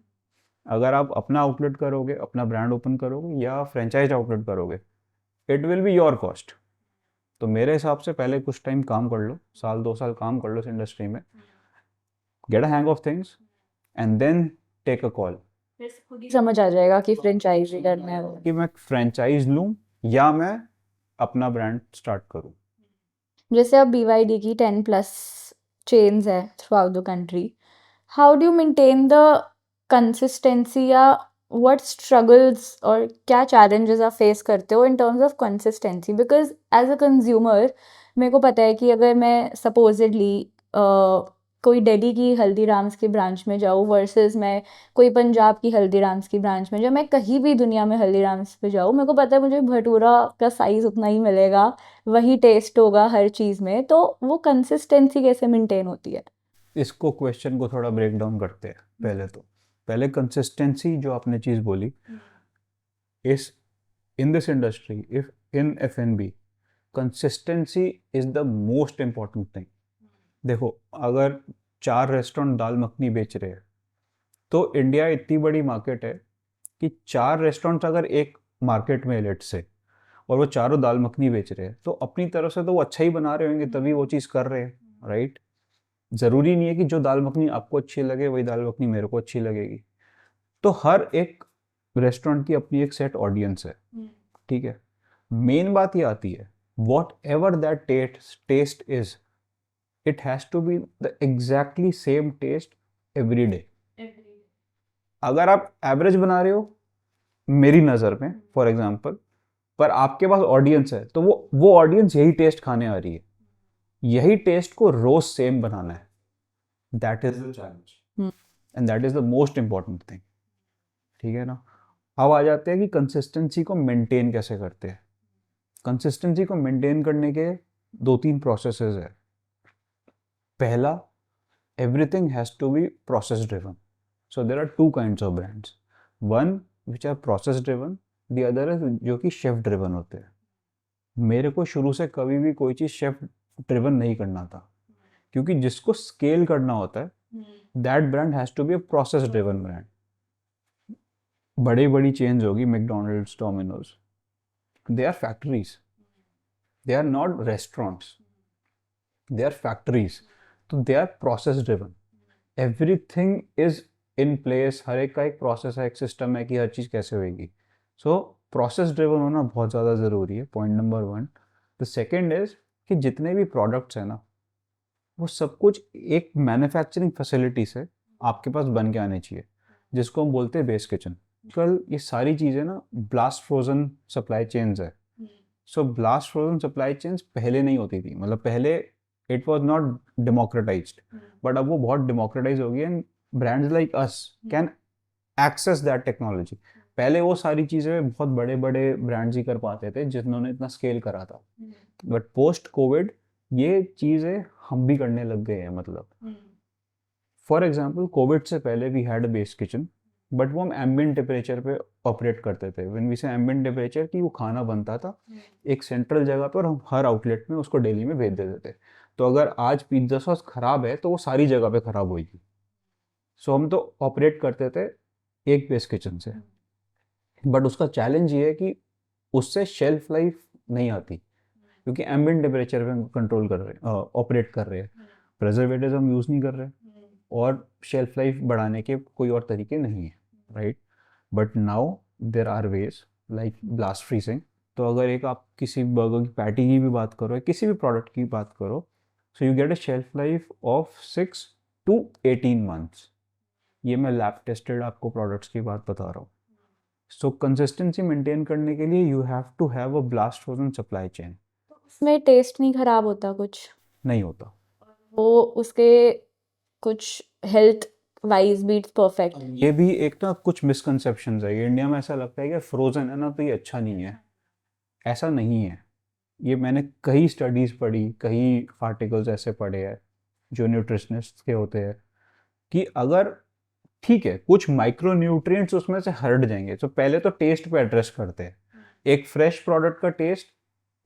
अगर आप अपना आउटलेट करोगे, अपना ब्रांड ओपन करोगे या फ्रेंचाइज आउटलेट करोगे, it will be your cost. तो मेरे हिसाब से पहले कुछ टाइम काम कर लो, साल 2 साल काम कर लो इस इंडस्ट्री में, get a hang of things and then take a call खुद ही समझ आ जाएगा कि फ्रेंचाइजी करना है वो। कि मैं फ्रेंचाइज लूँ या मैं अपना ब्रांड स्टार्ट करूँ। जैसे अब BYD की 10+ चेन्स है throughout the country, how do you maintain the consistency, या व्हाट स्ट्रगल्स और क्या चैलेंजेस आप फेस करते हो in terms of consistency? Because as a consumer मेरे को पता है कि अगर मैं सपोजिडली कोई दिल्ली की हल्दीराम्स की ब्रांच में जाऊँ वर्सेस मैं कोई पंजाब की हल्दीराम्स की ब्रांच में, जब मैं कहीं भी दुनिया में हल्दीराम्स पे जाऊँ, मेरे को पता है मुझे भटूरा का साइज़ उतना ही मिलेगा, वही टेस्ट होगा हर चीज़ में। तो वो कंसिस्टेंसी कैसे मेंटेन होती है? इसको क्वेश्चन को थोड़ा ब्रेक डाउन करते हैं। पहले कंसिस्टेंसी जो आपने चीज़ बोली, इस in this industry, if in F&B, consistency is the most important thing. देखो, अगर 4 रेस्टोरेंट दाल मखनी बेच रहे हैं तो इंडिया इतनी बड़ी मार्केट है कि 4 रेस्टोरेंट्स अगर एक मार्केट में लेट से, और वो चारों दाल मखनी बेच रहे हैं, तो अपनी तरफ से तो वो अच्छा ही बना रहे होंगे तभी वो चीज़ कर रहे हैं, राइट? ज़रूरी नहीं है कि जो दाल मखनी आपको अच्छी लगे वही दाल मखनी मेरे को अच्छी लगेगी। तो हर एक रेस्टोरेंट की अपनी एक सेट ऑडियंस है, ठीक है? मेन बात ये आती है, whatever that taste is, it has to be the exactly same taste every day. अगर आप एवरेज बना रहे हो मेरी नज़र में, फॉर एग्जाम्पल, पर आपके पास ऑडियंस है, तो वो ऑडियंस यही टेस्ट खाने आ रही है, यही टेस्ट को रोज सेम बनाना है। That is the challenge and that is the most important thing, ठीक है ना? अब आ जाते हैं कि कंसिस्टेंसी को मेंटेन कैसे करते हैं। कंसिस्टेंसी को मेंटेन करने के 2-3 प्रोसेसेस है। पहला, everything has to be process driven. So there are 2 kinds of brands. One which are process driven, the other is जो कि शेफ ड्रिवन होते हैं। मेरे को शुरू से कभी भी कोई चीज़ शेफ ड्रिवन नहीं करना था, क्योंकि जिसको स्केल करना होता है, that brand has to be a process driven brand. बड़ी बड़ी चेन्स होगी, McDonald's, Domino's, they are factories, they are not restaurants, they are factories. तो they are process driven, everything is in place, हर एक का एक प्रोसेस है, एक सिस्टम है कि हर चीज़ कैसे होगी। सो प्रोसेस ड्रिवन होना बहुत ज़्यादा ज़रूरी है, point number 1। The second is कि जितने भी प्रोडक्ट्स हैं ना, वो सब कुछ एक मैन्युफैक्चरिंग फैसिलिटी से आपके पास बन के आने चाहिए, जिसको हम बोलते हैं बेस किचन। कल ये सारी चीज़ें ना ब्लास्ट फ्रोजन सप्लाई चेन्स है। So blast frozen supply chains पहले नहीं होती थी, मतलब पहले it was not democratized, but अब वो बहुत डेमोक्रेटाइज हो गई and brands like us can access that technology. पहले वो सारी चीज़ें बहुत बड़े बड़े ब्रांड्स ही कर पाते थे जिन्होंने इतना स्केल करा था, बट पोस्ट कोविड ये चीज़ें हम भी करने लग गए हैं। मतलब फॉर एग्जांपल, कोविड से पहले we had a base kitchen, but वो हम एम्बिएंट टेम्परेचर पे ऑपरेट करते थे। When we say ambient temperature की, वो खाना बनता था एक सेंट्रल जगह पर, हम हर आउटलेट में उसको डेली में भेज देते थे। तो अगर आज पिज्ज़ा सॉस ख़राब है तो वो सारी जगह पे ख़राब होगी। सो हम तो ऑपरेट करते थे एक बेस किचन से, बट उसका चैलेंज ये है कि उससे शेल्फ लाइफ नहीं आती, क्योंकि एम्बिएंट टेम्परेचर पे हम कंट्रोल कर रहे हैं, ऑपरेट कर रहे हैं, प्रिजर्वेटिव्स हम यूज़ नहीं कर रहे, और शेल्फ लाइफ बढ़ाने के कोई और तरीके नहीं है, right? But now there are ways like blast freezing. तो अगर एक आप किसी बर्गर की पैटी की भी बात करो या किसी भी प्रोडक्ट की बात करो, so you get a shelf life of 6 to 18 months। ये मैं लैब टेस्टेड आपको प्रोडक्ट्स की बात बता रहा हूँ। सो कंसिस्टेंसी मेंटेन करने के लिए you have to have a blast frozen supply chain. उसमें टेस्ट नहीं खराब होता कुछ? नहीं होता। वो उसके कुछ हेल्थ वाइज भी परफेक्ट? ये भी एक ना कुछ मिसकंसेप्शंस है, ये इंडिया में ऐसा लगता है कि फ्रोजन है ना तो ये अच्छा नहीं है। ऐसा नहीं है। ये मैंने कई स्टडीज़ पढ़ी, कई आर्टिकल्स ऐसे पढ़े हैं जो न्यूट्रिशनिस्ट के होते हैं, कि अगर ठीक है, कुछ माइक्रो न्यूट्रिएंट्स उसमें से हट जाएंगे। तो पहले तो टेस्ट पे एड्रेस करते हैं। एक फ्रेश प्रोडक्ट का टेस्ट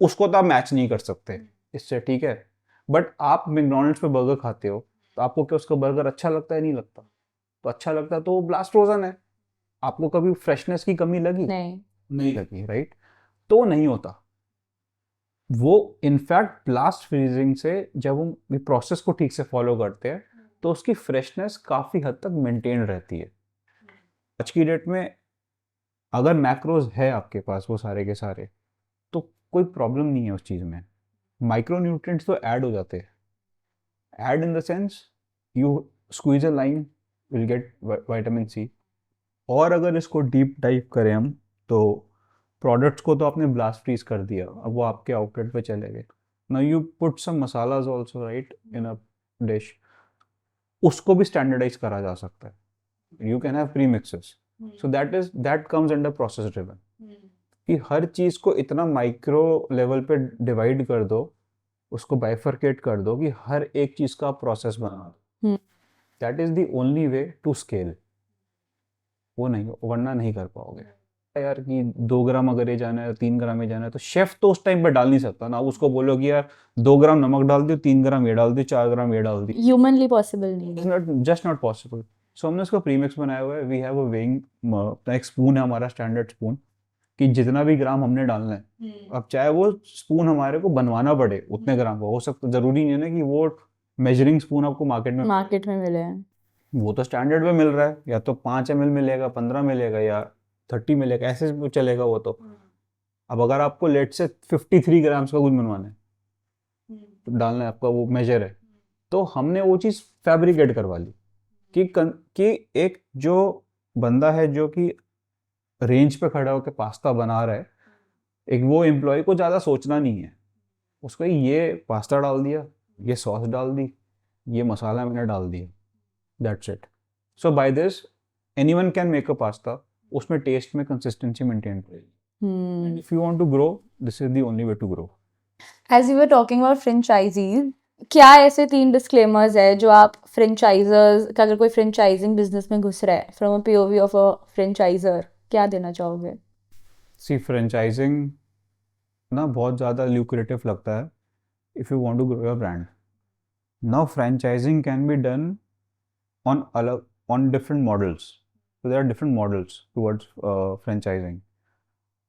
उसको तो आप मैच नहीं कर सकते इससे, ठीक है। बट आप मैकडॉनल्ड्स पे बर्गर खाते हो तो आपको क्या उसका बर्गर अच्छा लगता है? नहीं लगता। तो अच्छा लगता है तो वो ब्लास्ट फ्रोजन है। आपको कभी फ्रेशनेस की कमी लगी? नहीं लगी, राइट। तो नहीं होता वो। इनफैक्ट ब्लास्ट फ्रीजिंग से जब हम प्रोसेस को ठीक से फॉलो करते हैं तो उसकी फ्रेशनेस काफ़ी हद तक मेंटेन रहती है। आज की डेट में अगर मैक्रोज है आपके पास वो सारे के सारे, तो कोई प्रॉब्लम नहीं है उस चीज़ में। माइक्रो न्यूट्रिएंट्स तो ऐड हो जाते हैं। Add in the sense you squeeze a lime, will get vitamin C. और अगर इसको डीप डाइव करें हम, तो प्रोडक्ट्स को तो आपने ब्लास्ट फ्रीज कर दिया, अब वो आपके आउटलेट पे चले गए। Now you put some masalas also, right, in a dish. उसको भी स्टैंडर्डाइज करा जा सकता है। You can have pre mixes. So that comes under process driven, कि हर चीज को इतना माइक्रो लेवल पे डिवाइड कर दो, उसको बाइफरकेट कर दो कि हर एक चीज का प्रोसेस बना दो। That is the only way to scale. वो नहीं, वरना नहीं कर पाओगे यार। कि 2 ग्राम अगर ये जाना है, 3 ग्राम ये जाना है, तो शेफ तो उस टाइम पे डाल नहीं सकता ना। उसको बोलो कि यार 2 ग्राम नमक डाल दियो, 3 ग्राम ये डाल दियो, 4 ग्राम ये डाल दियो। ह्यूमनली पॉसिबल नहीं it's not, just not possible. So हमने उसको प्रीमिक्स बनाया हुआ है। वी हैव अ वेइंग, एक स्पून है हमारा, स्टैंडर्ड स्पून, कि जितना भी ग्राम हमने डालना है, अब चाहे वो स्पून हमारे को बनवाना पड़े उतने ग्राम का, हो सकता, जरूरी नहीं है ना कि वो मेजरिंग स्पून आपको मार्केट में मिले हैं। वो तो स्टैंडर्ड में मिल रहा है, या तो 5 ml मिलेगा, 15 मिलेगा, या 30 मिलेगा, ऐसे चलेगा वो तो। अब अगर आपको लेट से 53 ग्राम्स का कुछ बनवाना है, तो डालना है आपका, वो मेजर है, तो हमने वो चीज़ फैब्रिकेट करवा ली कि एक जो बंदा है जो कि रेंज पे खड़ा होकर पास्ता बना रहा है, एक वो एम्प्लॉय को ज़्यादा सोचना नहीं है। उसको ये पास्ता डाल दिया, ये सॉस डाल दी, ये मसाला मैंने डाल दिया, that's it. So by this anyone can make a pasta. उसमें टेस्ट में कंसिस्टेंसी मेंटेन रहेगी। If you want to grow, this is the only way to grow. As you were talking about franchisees, क्या ऐसे 3 डिस्क्लेमर्स है जो आप फ्रेंचाइजर्स का, अगर कोई फ्रेंचाइजिंग बिजनेस में घुस रहा है, from a POV of a franchisor, क्या देना चाहोगे? सी, फ्रेंचाइजिंग ना बहुत ज़्यादा ल्यूक्रेटिव लगता है if you want to grow your brand. Now franchising can be done on different models. So there are different models towards franchising.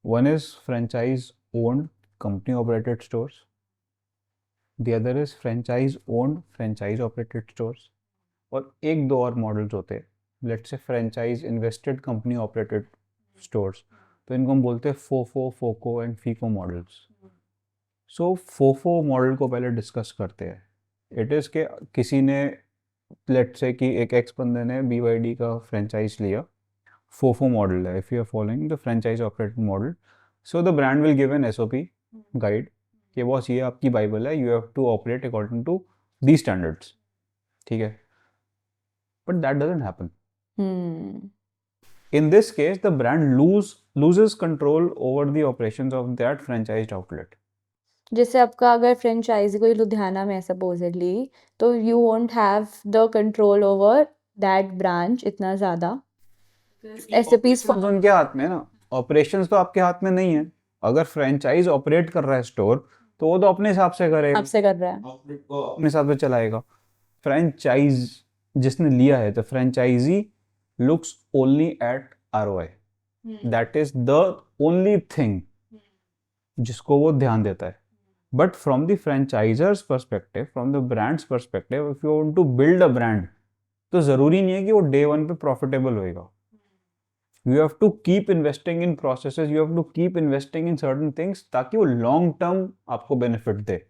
One is franchise owned company operated stores. The other is franchise owned franchise operated stores. और एक दो और मॉडल्स होते हैं, let's say franchise invested company operated stores. तो इनको हम बोलते हैं FOFO, FOCO and FICO models. So FOFO model को पहले डिस्कस करते हैं। इट इज़ के किसी ने, लेट्स से कि एक एक्स बंदे ने BYD का फ्रेंचाइज लिया, फोफो मॉडल है। If you are following the franchise operated model, so the brand will give an SOP guide कि बॉस ये आपकी बाइबल है, you have to operate according to the standards, ठीक है। But that doesn't happen. In this case, the brand loses control over the operations of that franchised outlet. जैसे आपका अगर फ्रेंचाइजी कोई लुधियाना में है सपोजिटली, तो you won't have the control over that branch इतना ज़्यादा। SOPs Operations उनके हाथ में है ना, ऑपरेशंस तो आपके हाथ में नहीं है। अगर फ्रेंचाइज ऑपरेट कर रहा है स्टोर, तो वो तो अपने हिसाब से करेगा, आपसे कर रहा है, अपने हिसाब से चलाएगा। फ्रेंचाइज जिसने लिया है, तो franchise looks only at ROI. That is the only thing जिसको वो ध्यान देता है। But from the franchisor's perspective, from the brand's perspective, if you want to build a brand, तो ज़रूरी नहीं है कि वो day one पे profitable होएगा। You have to keep investing in processes, you have to keep investing in certain things ताकि वो long term आपको benefit दे।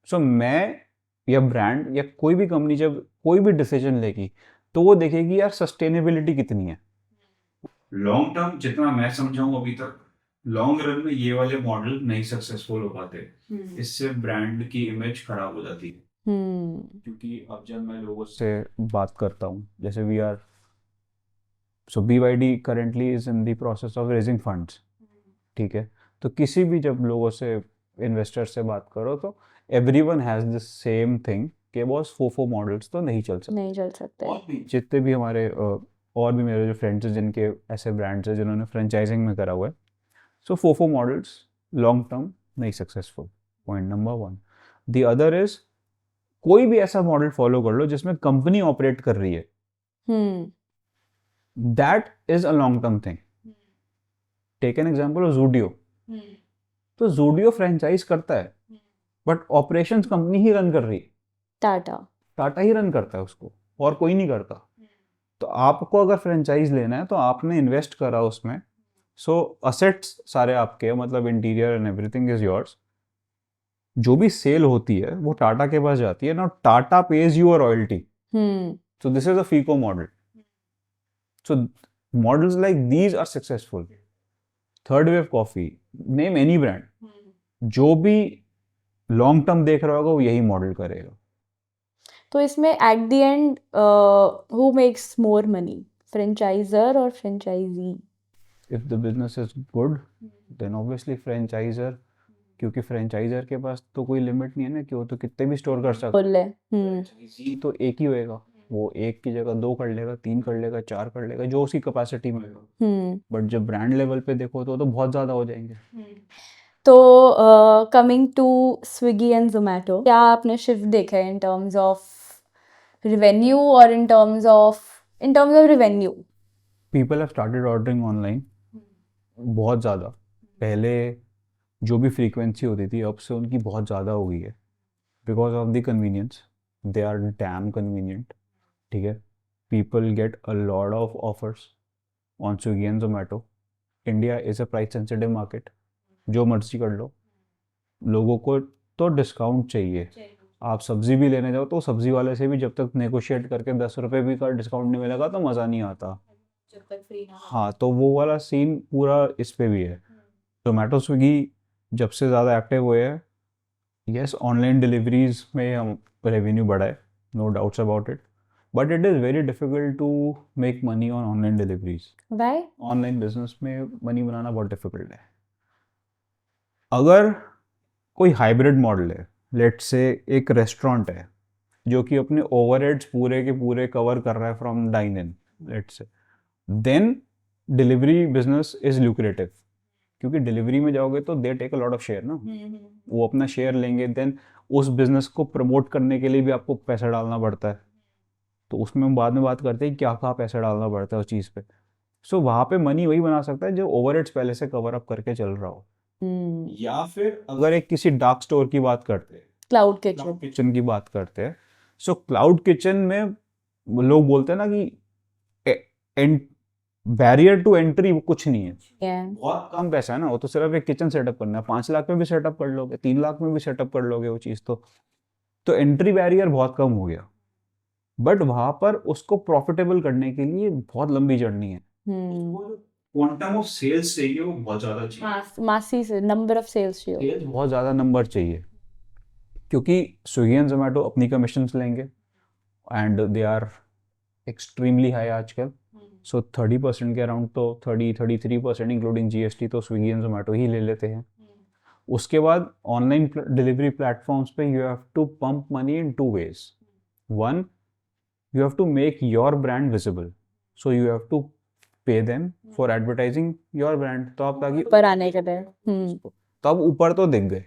So मैं या ब्रांड या कोई भी कंपनी जब कोई भी डिसीजन लेगी, तो वो देखेगी यार सस्टेनेबिलिटी कितनी है। लॉन्ग टर्म जितना मैं समझा हूं अभी तक, लॉन्ग रन में ये वाले मॉडल नहीं सक्सेसफुल हो पाते। इससे ब्रांड की इमेज खराब हो जाती है। क्योंकि अब जब मैं लोगों से बात करता हूँ, जैसे we are, so BYD currently is in the process of raising funds, ठीक है। तो किसी भी जब लोगों से, इन्वेस्टर से बात करो, तो everyone has the same thing के बॉस फोफो मॉडल्स तो नहीं चल सकते। नहीं चल सकते। और भी जितने भी हमारे और भी मेरे जो फ्रेंड्स हैं जिनके ऐसे ब्रांड्स हैं जिन्होंने फ्रेंचाइजिंग में करा हुआ है, सो फोफो मॉडल्स लॉन्ग टर्म नहीं successful, point number 1। The other is कोई भी ऐसा मॉडल फॉलो कर लो जिसमें कंपनी ऑपरेट कर रही है, that is a long term thing. Take an example of Zudio. तो ज़ूडियो फ्रेंचाइज करता है बट ऑपरेशंस कंपनी ही रन कर रही है, टाटा ही रन करता है उसको, और कोई नहीं करता। तो आपको अगर फ्रेंचाइज लेना है तो आपने इन्वेस्ट करा उसमें, सो असेट्स सारे आपके, मतलब interior and everything is yours. जो भी सेल होती है वो टाटा के पास जाती है, now Tata pays you a royalty. So this is a FICO model. So models like these are successful. Third wave coffee, name any brand, जो भी लॉन्ग टर्म देख रहा होगा वो यही मॉडल करेगा। तो इसमें at the end who makes more money, franchisor और franchisee? If the business is good then obviously franchisor, क्योंकि फ्रेंचाइजर के पास तो कोई लिमिट नहीं है ना कि वो तो कितने भी स्टोर कर सकता बोले है। फ्रेंचाइजी तो एक ही होएगा, वो एक की जगह 2 कर लेगा, 3 कर लेगा, 4 कर लेगा, जो उसकी कैपेसिटी में होगा। बट जब ब्रांड लेवल पे देखो तो बहुत ज़्यादा हो जाएंगे। तो coming to Swiggy and Zomato, क्या आपने शिफ्ट देखा है इन टर्म्स ऑफ रेवेन्यू और इन terms of revenue? People have started ordering online बहुत ज़्यादा। पहले जो भी फ्रीक्वेंसी होती थी अब से उनकी बहुत ज़्यादा हो गई है, because of the convenience. They are damn convenient, ठीक है। People get a lot of offers on Swiggy and Zomato. India is a price sensitive market, जो मर्जी कर लो, लोगों को तो डिस्काउंट चाहिए। आप सब्जी भी लेने जाओ तो सब्जी वाले से भी जब तक नेगोशिएट करके 10 रुपये भी का डिस्काउंट नहीं मिलेगा तो मज़ा नहीं आता। हाँ, तो वो वाला सीन पूरा इस पे भी है। जोमेटो स्विगी जब से ज़्यादा एक्टिव हुए हैं, यस ऑनलाइन डिलीवरीज में हम रेवेन्यू बढ़ा है, no doubts about it, but it is very difficult to make money on online deliveries. Why? Online business में मनी बनाना बहुत डिफिकल्ट है। अगर कोई हाइब्रिड मॉडल है, लेट से एक रेस्टोरेंट है जो कि अपने ओवरहेड्स पूरे के पूरे कवर कर रहा है from dine in, let say, then delivery business is lucrative, क्योंकि डिलीवरी में जाओगे तो they take a lot of share ना, वो अपना शेयर लेंगे, देन उस बिजनेस को प्रमोट करने के लिए भी आपको पैसा डालना पड़ता है। तो उसमें हम बाद में बात करते हैं क्या कहाँ पैसा डालना पड़ता है उस चीज़ पे। सो वहाँ पे मनी वही बना सकता है जो ओवरहेड्स पहले से कवर अप करके चल रहा हो। या फिर अगर एक किसी डार्क स्टोर की बात करते हैं, क्लाउड किचन की बात करते हैं, सो क्लाउड किचन में लोग बोलते हैं ना कि बैरियर टू एंट्री कुछ नहीं है, बहुत कम पैसा है ना, वो तो सिर्फ एक किचन सेटअप करना है, 5 लाख में भी सेटअप कर लोगे, 3 लाख में भी सेटअप कर लोगे वो चीज़। तो एंट्री बैरियर बहुत कम हो गया, बट वहां पर उसको प्रॉफिटेबल करने के लिए बहुत लंबी जर्नी है। क्वांटम ऑफ सेल्स चाहिए, वो बहुत ज्यादा चाहिए, मासी से नंबर ऑफ सेल्स चाहिए, बहुत ज्यादा नंबर चाहिए, क्योंकि स्विगी एंड जोमेटो अपनी कमीशंस लेंगे and they are extremely high आजकल। सो 30% के अराउंड, तो 33% इंक्लूडिंग जीएसटी तो स्विगी एंड जोमेटो ही ले लेते हैं। उसके बाद ऑनलाइन डिलीवरी प्लेटफॉर्म्स पे you have to pump money in 2 ways. One, you have to make your brand visible, so you have to pay them for advertising your brand, तो आप ताकि ऊपर आने के लिए। तो अब ऊपर तो दिख गए,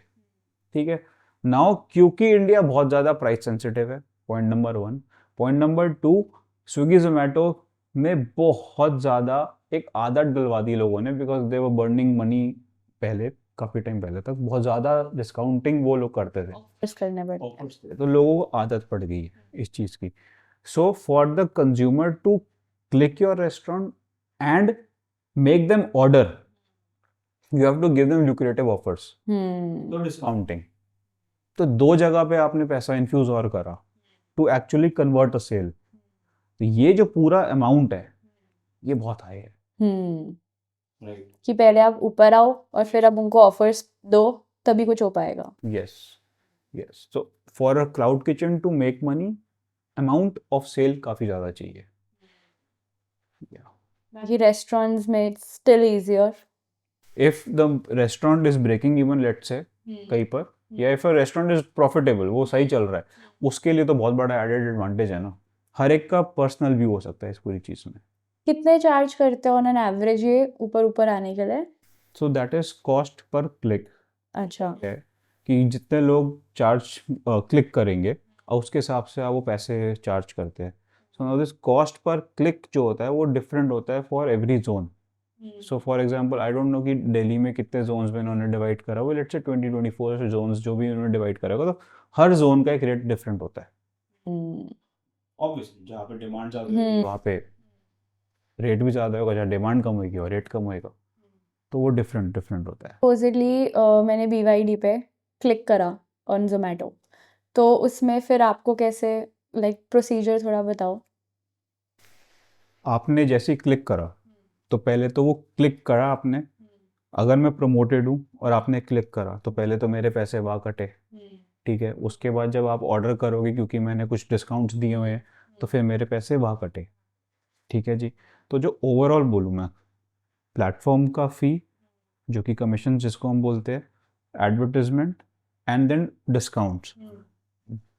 ठीक है। नाउ क्योंकि इंडिया बहुत ज़्यादा प्राइस सेंसिटिव है, point number 1। Point number 2, Swiggy Zomato में बहुत ज़्यादा एक आदत डलवा दी लोगों ने, because they were burning money पहले, काफ़ी टाइम पहले तक बहुत ज़्यादा डिस्काउंटिंग वो लोग करते थे, करने पड़ते, तो लोगों को आदत पड़ गई है इस चीज़ की। So for the consumer to click your restaurant and make them order, you have to give them lucrative offers, तो डिस्काउंटिंग। तो 2 जगह पे आपने पैसा इन्फ्यूज और करा to actually convert a sale. तो ये जो पूरा अमाउंट है ये बहुत हाई है, कि पहले आप ऊपर आओ और फिर आप उनको ऑफर्स दो, तभी कुछ हो पाएगा। Yes yes. So for a cloud kitchen to make money, amount of sale काफ़ी ज़्यादा चाहिए। बाकी रेस्टोरेंट्स में it's still easier. If the restaurant is breaking even, let's say कहीं पर, या if a restaurant is profitable, वो सही चल रहा है, उसके लिए तो बहुत बड़ा एडेड एडवांटेज है ना। हर एक का पर्सनल व्यू हो सकता है इस पूरी चीज़ में। कितने चार्ज करते हो ऑन एन एवरेज ये ऊपर ऊपर आने के लिए? सो that is cost per click अच्छा। है कि जितने लोग चार्ज क्लिक करेंगे और उसके हिसाब से आप वो पैसे चार्ज करते हैं। So now this cost per click जो होता है वो डिफरेंट होता है for every zone. So for example I don't no कि दिल्ली में कितने जोन्स में उन्होंने डिवाइड करा हुआ, लेट्स से 20-24 जोन्स जो भी उन्होंने डिवाइड करा होगा, तो हर जोन का एक रेट डिफरेंट होता है। ऑब्वियसली जहाँ पे डिमांड ज़्यादा होगी वहाँ पे रेट भी ज़्यादा होगा, जहाँ डिमांड कम होगी और रेट कम होएगा, तो वो डिफरेंट डिफरेंट होता है। सपोजली मैंने BYD पे क्लिक करा ऑन जोमेटो, तो उसमें फिर आपको कैसे, लाइक प्रोसीजर थोड़ा बताओ। आपने जैसे ही क्लिक करा तो पहले तो वो क्लिक करा आपने, अगर मैं प्रमोटेड हूँ और आपने क्लिक करा तो पहले तो मेरे पैसे वहाँ कटे, ठीक है। उसके बाद जब आप ऑर्डर करोगे क्योंकि मैंने कुछ डिस्काउंट्स दिए हुए हैं तो फिर मेरे पैसे वहाँ कटे, ठीक है जी। तो जो ओवरऑल बोलूँ मैं, प्लेटफॉर्म का फ़ी जो कि कमीशन जिसको हम बोलते हैं, advertisement and then discounts,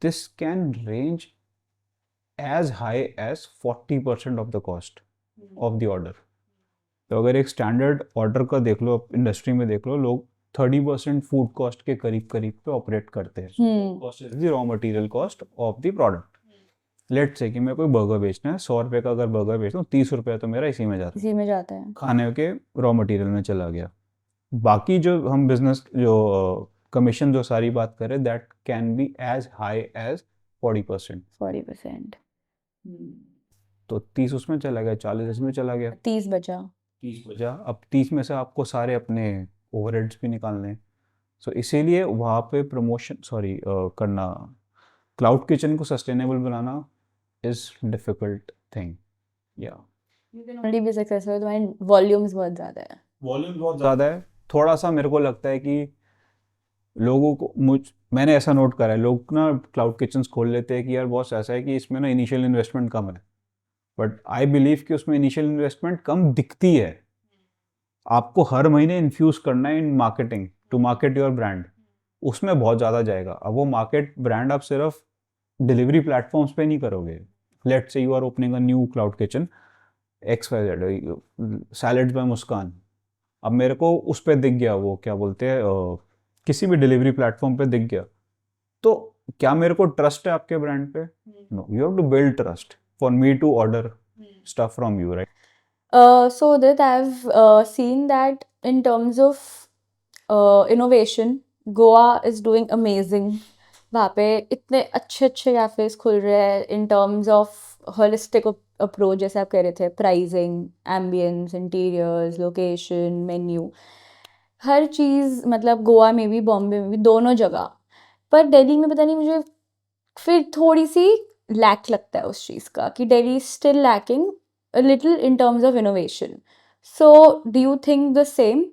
this can range as high as 40% of the cost of the order. तो अगर एक स्टैंडर्ड ऑर्डर का देख लो, इंडस्ट्री में देख लो, लोग 30% फूड कॉस्ट के करीब करीब पे ऑपरेट करते हैं। Cost is the raw material cost of the product. Let's say कि मैं कोई बर्गर बेचना है, 100 रुपये का अगर बर्गर बेचता हूँ, 30 रुपये तो मेरा इसी में जाता है, इसी में जाता है, खाने के रॉ मटेरियल में चला गया। बाकी जो हम बिजनेस जो कमीशन जो सारी बात करें, that can be as high as 40%। 40%। तो 30 उसमें चला गया, 40 इसमें चला गया, 30 बचा। 30 बचा। अब 30 में से आपको सारे अपने ओवरहेड्स भी निकालने हैं। सो इसीलिए वहाँ पे प्रमोशन करना, क्लाउड किचन को सस्टेनेबल बनाना इज डिफिकल्ट थिंग। या you can only be successful when volumes बहुत ज़्यादा है। वॉल्यूम बहुत ज़्यादा है। थोड़ा सा मेरे को लगता है कि लोगों को मैंने ऐसा नोट करा है, लोग ना क्लाउड किचन्स खोल लेते हैं कि यार बहुत ऐसा है कि इसमें ना इनिशियल इन्वेस्टमेंट कम है, बट आई बिलीव कि उसमें इनिशियल इन्वेस्टमेंट कम दिखती है। आपको हर महीने इन्फ्यूज़ करना है in marketing to market your brand, उसमें बहुत ज़्यादा जाएगा। अब वो मार्केट ब्रांड आप सिर्फ डिलीवरी प्लेटफॉर्म्स पे नहीं करोगे। Let's say you are opening a new cloud kitchen XYZ, salads by Muskan, अब मेरे को उस पर दिख गया, वो क्या बोलते हैं, किसी भी डिलीवरी प्लेटफॉर्म पे दिख गया, तो क्या मेरे को ट्रस्ट है आपके ब्रांड पे? No, you have to build trust for me to order stuff from you, right? So that I've seen that in terms of innovation, Goa is doing amazing. वहाँ पे इतने अच्छे अच्छे कैफेज खुल रहे हैं in terms of holistic approach, जैसे आप कह रहे थे, pricing, ambience, interiors, location, menu, हर चीज़, मतलब गोवा में भी बॉम्बे में भी दोनों जगह। पर दिल्ली में पता नहीं, मुझे फिर थोड़ी सी लैक लगता है उस चीज़ का कि Delhi still lacking a little in terms of innovation. So, do you think the same?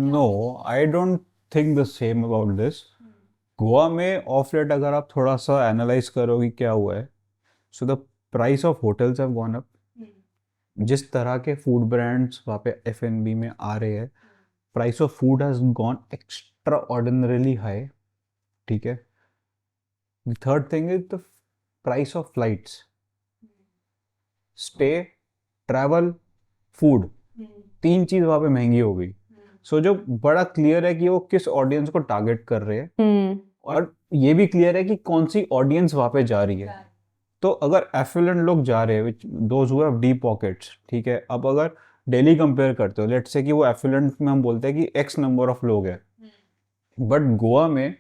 No, I don't think the same about this. Goa में ऑफ लेट अगर आप थोड़ा सा एनालाइज करोगे क्या हुआ है, so the price of hotels have gone up. जिस तरह के फूड ब्रांड्स वहाँ पे F&B में आ रहे हैं, price of food has gone extra ordinarily high, ठीक है। The third thing is the price of flights, stay, travel, food, तीन चीज वहाँ पे महंगी हो गई। सो जो बड़ा क्लियर है कि वो किस ऑडियंस को टारगेट कर रहे हैं, और ये भी क्लियर है कि कौन सी ऑडियंस वहाँ पे जा रही है। तो अगर एफिलेंट लोग जा रहे हैं, those who have deep pockets, ठीक है। अब अगर डेली कंपेयर करते हो, लेट्स से कि वो एफिलेंट में हम बोलते हैं कि एक्स नंबर ऑफ लोग है, बट गोवा में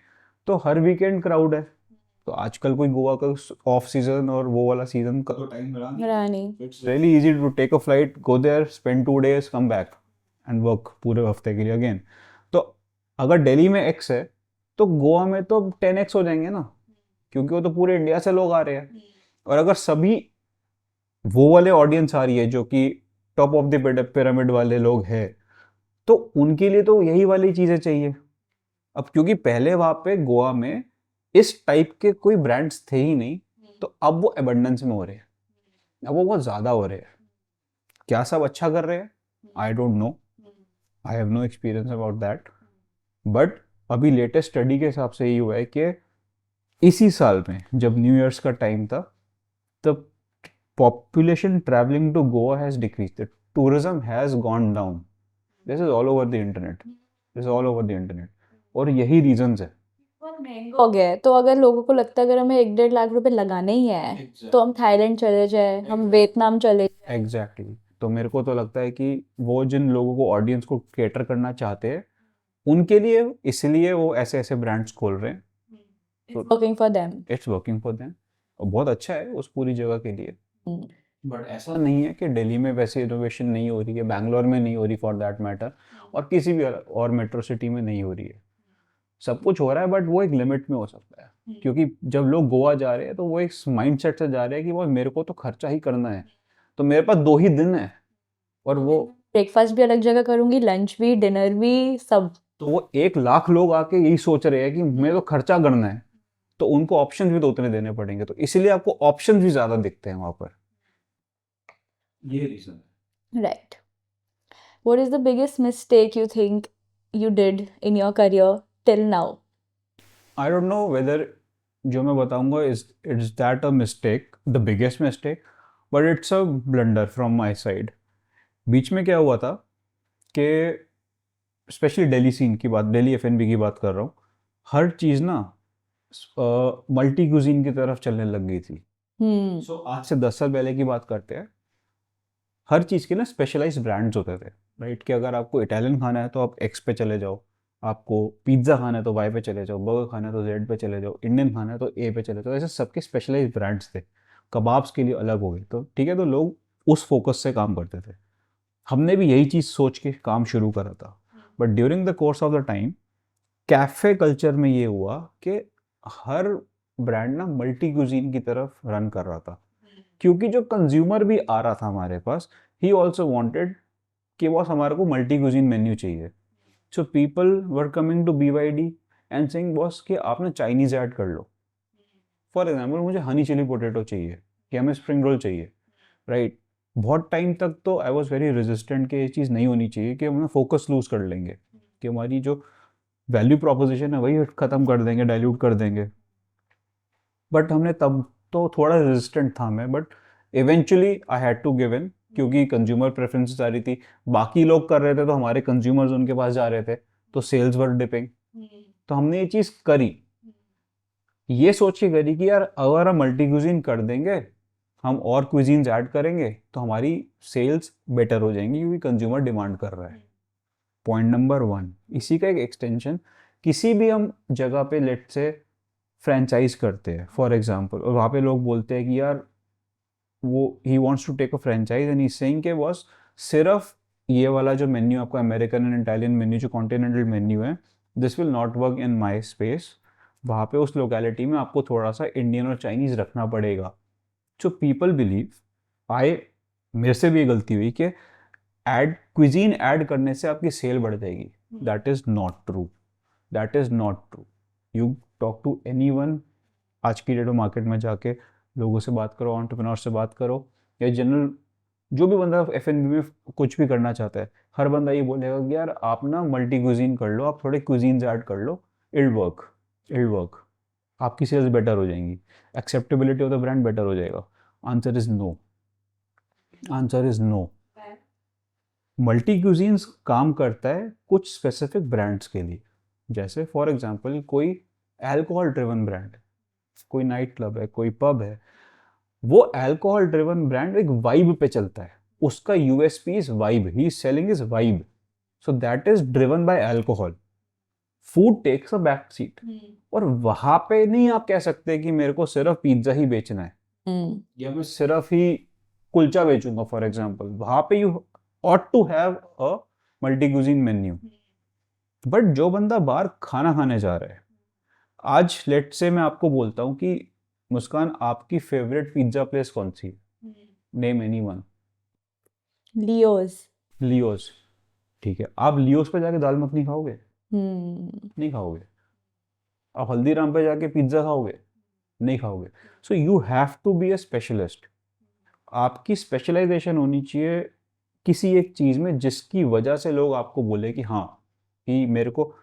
तो हर वीकेंड क्राउड है। तो आजकल कोई गोवा का ऑफ सीजन और वो वाला सीजन का तो टाइम मिला नहीं। It's really easy to take a flight, go there, spend 2 days, come back and work पूरे हफ्ते के लिए अगेन। तो अगर दिल्ली में एक्स है तो गोवा में तो 10x हो जाएंगे ना, क्योंकि वो तो पूरे इंडिया से लोग आ रहे हैं। और अगर सभी वो वाले ऑडियंस आ रही है जो कि टॉप ऑफ द पिरामिड वाले लोग हैं, तो उनके लिए तो यही वाली चीज़ें चाहिए। अब क्योंकि पहले वहाँ पे गोवा में इस टाइप के कोई ब्रांड्स थे ही नहीं, तो अब वो एबंडेंस में हो रहे हैं, अब वो बहुत ज़्यादा हो रहे हैं। क्या सब अच्छा कर रहे हैं? I don't know, I have no experience about that, but अभी लेटेस्ट स्टडी के हिसाब से ये हुआ है कि इसी साल में जब न्यू ईयर्स का टाइम था, तब population traveling to Goa has decreased. The tourism has gone down. This is all over the internet. This is all over the internet. और यही reasons है. बहुत महंगा हो गया है, तो अगर लोगों को लगता है अगर हमें 1-1.5 लाख रुपए लगाने ही है तो हम थाईलैंड चले जाए, हम वियतनाम चले जाए। Exactly. तो मेरे को तो लगता है कि वो जिन लोगों को ऑडियंस को कैटर करना चाहते हैं उनके लिए इसलिए वो ऐसे ऐसे ब्रांड्स खोल रहे हैं. Working for them. It's working for them और बहुत अच्छा है उस पूरी जगह के लिए. बट ऐसा नहीं है कि दिल्ली में वैसे इनोवेशन नहीं हो रही है, बैंगलोर में नहीं हो रही फॉर दैट मैटर, और किसी भी और मेट्रो सिटी में नहीं हो रही है. सब कुछ हो रहा है बट वो एक लिमिट में हो सकता है. क्योंकि जब लोग गोवा जा रहे हैं तो वो एक माइंडसेट से जा रहे हैं कि वो मेरे को तो खर्चा ही करना है, तो मेरे पास 2 ही दिन है और वो ब्रेकफास्ट भी अलग जगह करूंगी, लंच भी, डिनर भी, सब। तो वो 1 लाख लोग आके यही सोच रहे हैं कि मैं तो खर्चा करना है, तो उनको ऑप्शन भी तो उतने देने पड़ेंगे, तो इसलिए आपको ऑप्शन भी ज्यादा दिखते हैं वहां पर. ये रीजन है. Right. What is the biggest mistake you think you did in your career till now? I don't know whether जो मैं बताऊंगा it's that a mistake, the biggest mistake, but it's a blunder from my side. बीच में क्या हुआ था कि स्पेशली दिल्ली सीन की बात, दिल्ली एफएनबी की बात कर रहा हूँ, हर चीज़ ना मल्टी कुजीन की तरफ चलने लग गई थी. सो आज से 10 साल पहले की बात करते हैं, हर चीज़ के ना स्पेशलाइज ब्रांड्स होते थे, राइट. कि अगर आपको इटालियन खाना है तो आप एक्स पे चले जाओ, आपको पिज्ज़ा खाना है तो वाई पे चले जाओ, बर्गर खाना है तो जेड पे चले जाओ, इंडियन खाना है तो ए पे चले जाओ. ऐसे सबके स्पेशलाइज ब्रांड्स थे. कबाब्स के लिए अलग हो गए, तो ठीक है, तो लोग उस फोकस से काम करते थे. हमने भी यही चीज़ सोच के काम शुरू करा था. But during the course of the time cafe culture में ये हुआ कि हर ब्रांड ना मल्टी कुजीन की तरफ रन कर रहा था, क्योंकि जो कंज्यूमर भी आ रहा था हमारे पास, ही ऑल्सो वॉन्टेड कि बॉस हमारे को मल्टी कुजीन मेन्यू चाहिए. So people were coming to BYD and saying boss कि आप ना चाइनीज़ ऐड कर लो. फॉर एग्जाम्पल मुझे हनी चिली पोटैटो चाहिए कि हमें स्प्रिंग रोल चाहिए, राइट. बहुत टाइम तक तो आई वॉज वेरी रेजिस्टेंट कि ये चीज़ नहीं होनी चाहिए, कि हम फोकस लूज कर लेंगे, कि हमारी जो वैल्यू प्रोपोजिशन है वही ख़त्म कर देंगे, डाइल्यूट कर देंगे. बट हमने तब तो थोड़ा रेजिस्टेंट था मैं, but eventually I had to give in, क्योंकि कंज्यूमर प्रेफरेंसेस आ रही थी, बाकी लोग कर रहे थे तो हमारे कंज्यूमर्स उनके पास जा रहे थे, तो सेल्स वर डिपिंग. तो हमने ये चीज़ करी, ये सोच के करी कि यार अगर हम मल्टी क्यूजीन कर देंगे, हम और क्यूजीन्स ऐड करेंगे तो हमारी सेल्स बेटर हो जाएंगी, क्योंकि कंज्यूमर डिमांड कर रहा है. Point number 1. इसी का एक एक्सटेंशन, किसी भी हम जगह पे लेट से फ्रेंचाइज करते हैं फॉर एग्जांपल, और वहाँ पे लोग बोलते हैं कि यार वो he wants to take a franchise and he saying के बॉस सिर्फ ये वाला जो मेन्यू आपका अमेरिकन एंड इटालियन मेन्यू, जो कॉन्टिनेंटल मेन्यू है, this will not work in my space. वहाँ पे उस लोकेलिटी में आपको थोड़ा सा इंडियन और चाइनीज़ रखना पड़ेगा. सो पीपल बिलीव, मेरे से भी ये गलती हुई कि क्विजीन ऐड करने से आपकी सेल बढ़ जाएगी. That is not true. That is not true. You talk to anyone, आज की डेट में मार्केट में जाके लोगों से बात करो, एंटरप्रेन्योर से बात करो, या जनरल जो भी बंदा एफएनबी में कुछ भी करना चाहता है, हर बंदा ये बोलेगा कि यार आप ना मल्टी क्विजीन कर लो, आप थोड़े क्विजीन्स ऐड कर लो, इट वर्क, आपकी सेल्स बेटर हो जाएंगी, acceptability of the brand better हो जाएगा. Answer is no. Answer is no. Multi cuisines काम करता है कुछ स्पेसिफिक ब्रांड्स के लिए. जैसे फॉर एग्जांपल कोई अल्कोहल ड्रिवन ब्रांड, कोई नाइट क्लब है, कोई पब है, वो अल्कोहल ड्रिवन ब्रांड एक वाइब पे चलता है, उसका USP is vibe, he is selling is vibe, so that is driven by alcohol. Food takes a back seat. और वहां पे नहीं आप कह सकते कि मेरे को सिर्फ पिज्जा ही बेचना है, या मैं सिर्फ ही कुलचा बेचूंगा फॉर एग्जांपल. वहां पे you ought to have a multi cuisine menu. But जो बंदा बाहर खाना खाने जा रहा है, आज लेट से मैं आपको बोलता हूँ कि मुस्कान आपकी फेवरेट पिज्जा प्लेस कौन सी है, नेम एनीवन. लियोस. ठीक है, आप लियोस पे जाके दाल मखनी खाओगे? नहीं खाओगे. आप हल्दीराम पे जाके पिज्जा खाओगे? नहीं खाओगे. So you have to be a specialist. आपकी स्पेशलाइजेशन होनी चाहिए किसी एक चीज़ में, जिसकी वजह से लोग आपको बोले कि हाँ, कि मेरे को,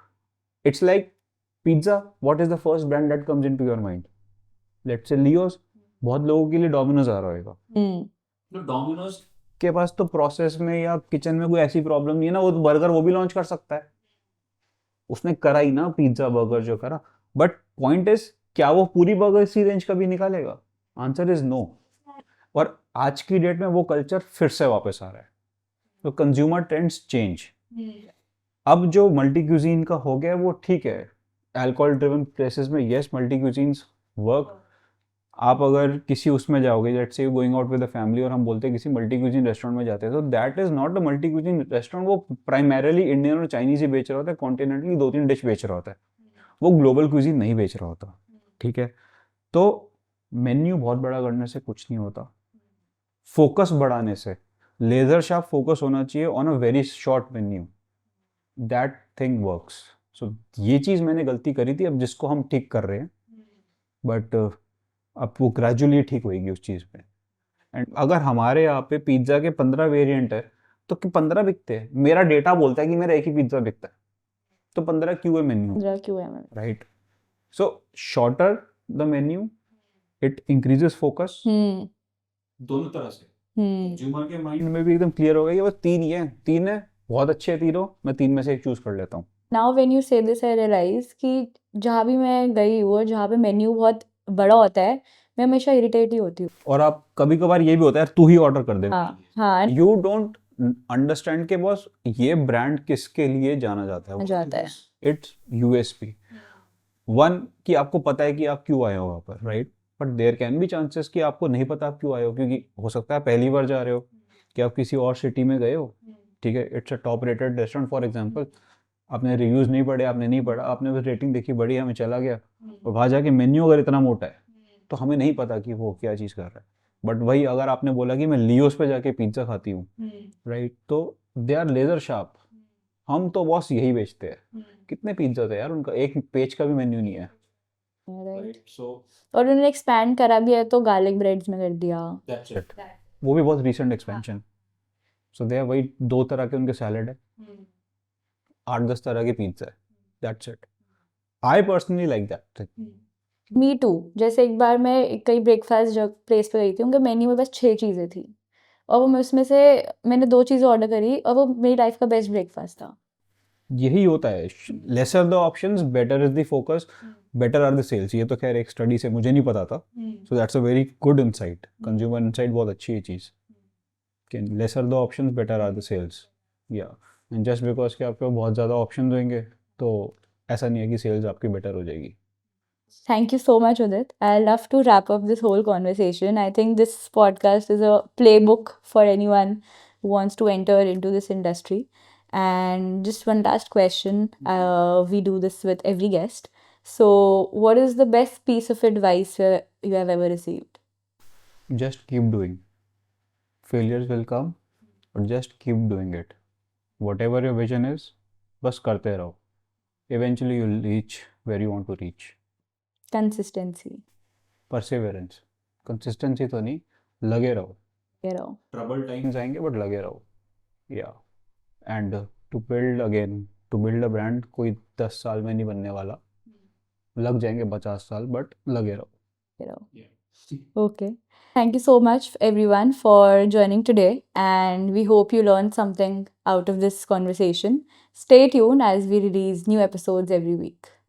it's like pizza, what is the first brand that comes into your mind? Let's say Leos, बहुत लोगों के लिए डोमिनोज आ रहा होगा। तो डोमिनोज के पास तो प्रोसेस में या किचन में कोई ऐसी प्रॉब्लम नहीं है ना, वो तो बर्गर वो भी लॉन्च कर सकता है, उसने करा ही ना पिज्जा बर्गर जो करा। बट पॉइंट इज, क्या वो पूरी बर्गर इसी रेंज का भी निकालेगा? Answer is no. और आज की डेट में वो कल्चर फिर से वापस आ रहा है, तो कंज्यूमर ट्रेंड्स चेंज। अब जो मल्टी क्यूजीन का हो गया वो ठीक है, अल्कोहल ड्रिवन प्लेसेस में यस मल्टी क्यूजीन्स वर्क। आप अगर किसी उसमें जाओगे, let's say going out with the family, और हम बोलते हैं किसी मल्टी क्यूजीन रेस्टोरेंट में जाते हैं, तो that is not a multi cuisine restaurant. वो प्राइमरीली इंडियन और चाइनीज ही बेच रहा होता है, कॉन्टिनेंटली 2-3 डिश बेच रहा होता है, वो ग्लोबल क्यूजीन नहीं बेच रहा होता। ठीक है, तो मेन्यू बहुत बड़ा करने से कुछ नहीं होता, फोकस बढ़ाने से, लेजर शार्प फोकस होना चाहिए on a very short menu, that thing works. So ये चीज़ मैंने गलती करी थी, अब जिसको हम ठीक कर रहे हैं, बट अब वो ग्रेजुअली ठीक होएगी उस चीज़ पे। एंड अगर हमारे यहाँ पे पिज्ज़ा के 15 वेरिएंट है, तो 15 बिकते हैं, मेरा डेटा बोलता है कि मेरा एक ही पिज्ज़ा बिकता है, तो 15 क्यों है menu, right? So shorter the menu, it increases focus दोनों तरह से। कंज्यूमर के माइंड में भी एकदम क्लियर होगा कि बस 3 ही है, 3 है, बहुत अच्छे है तीनों, मैं 3 में से एक चूज कर लेता हूँ। नाउ व्हेन यू से दिस आई रियलाइज कि जहाँ भी मैं गई हूँ और जहाँ पे मेन्यू बहुत बड़ा होता है, मैं हमेशा इरिटेट ही होती हूँ। और आप कभी कभार ये भी होता है यार, तू ही ऑर्डर कर दे। हाँ यू डोंट अंडरस्टैंड के बॉस ये ब्रांड किसके लिए जाना जाता है। जाता है। इट्स यूएसपी वन, कि आपको पता है कि आप क्यों आए हो वहाँ पर, right? But there can be chances कि आपको नहीं पता आप क्यों आए हो, क्योंकि हो सकता है पहली बार जा रहे हो, कि आप किसी और सिटी में गए हो, ठीक है, it's a top rated restaurant for example, आपने रिव्यूज नहीं पढ़े, आपने नहीं पढ़ा, आपने बस रेटिंग देखी, बढ़िया, हमें चला गया, और वहाँ जाके मेन्यू अगर इतना मोटा है तो हमें नहीं पता कि वो क्या चीज़ कर रहा है। बट वही अगर आपने बोला कि मैं लियोस पे जाके पिज्ज़ा खाती हूँ, राइट, तो दे आर लेजर शार्प, हम तो बॉस यही बेचते हैं। कितने पिज्जा थे यार, उनका एक पेज का भी मेन्यू नहीं है, राइट। सो और उन्होंने एक्सपैंड करा भी है तो गार्लिक ब्रेड्स में कर दिया। दैट्स इट, वो भी बहुत रीसेंट एक्सपेंशन। सो दे वही 2 तरह के उनके सैलेड है, 8-10 तरह के पिज्जा है, that's it. I personally like that. Me too. जैसे एक बार मैं कहीं ब्रेकफास्ट जब प्लेस पे गई थी, उनके मेन्यू में बस 6 चीज़ें थी, और वो मैं उसमें से मैंने 2 चीज़ें ऑर्डर करी और वो मेरी लाइफ का बेस्ट ब्रेकफास्ट था। यही होता है, lesser the options better is the focus, better are the sales. ये तो खैर एक स्टडी से मुझे नहीं पता था, so that's a very good insight, consumer insight, बहुत अच्छी है चीज़ कि lesser the options better are the sales. या एंड जस्ट बिकॉज कि आपके बहुत ज़्यादा ऑप्शन होंगे तो ऐसा नहीं है कि सेल्स आपकी बेटर हो जाएगी। Thank you so much, Udit. I love to wrap up this whole conversation. I think this podcast is a playbook for anyone who wants to enter into this industry. And just one last question. We do this with every guest. So, what is the best piece of advice you have ever received? Just keep doing. Failures will come, but just keep doing it. Whatever your vision is, बस करते रहो. Eventually you'll reach where you want to reach. Consistency. Perseverance. Consistency तो नहीं, लगे रहो. You know. Trouble times आएंगे but लगे रहो. Yeah. And to build again, to build a brand, कोई 10 साल में नहीं बनने वाला. लग जाएंगे 50 साल, but लगे रहो. You know. Yeah. Okay. Thank you so much, everyone, for joining today, and we hope you learned something out of this conversation. Stay tuned as we release new episodes every week.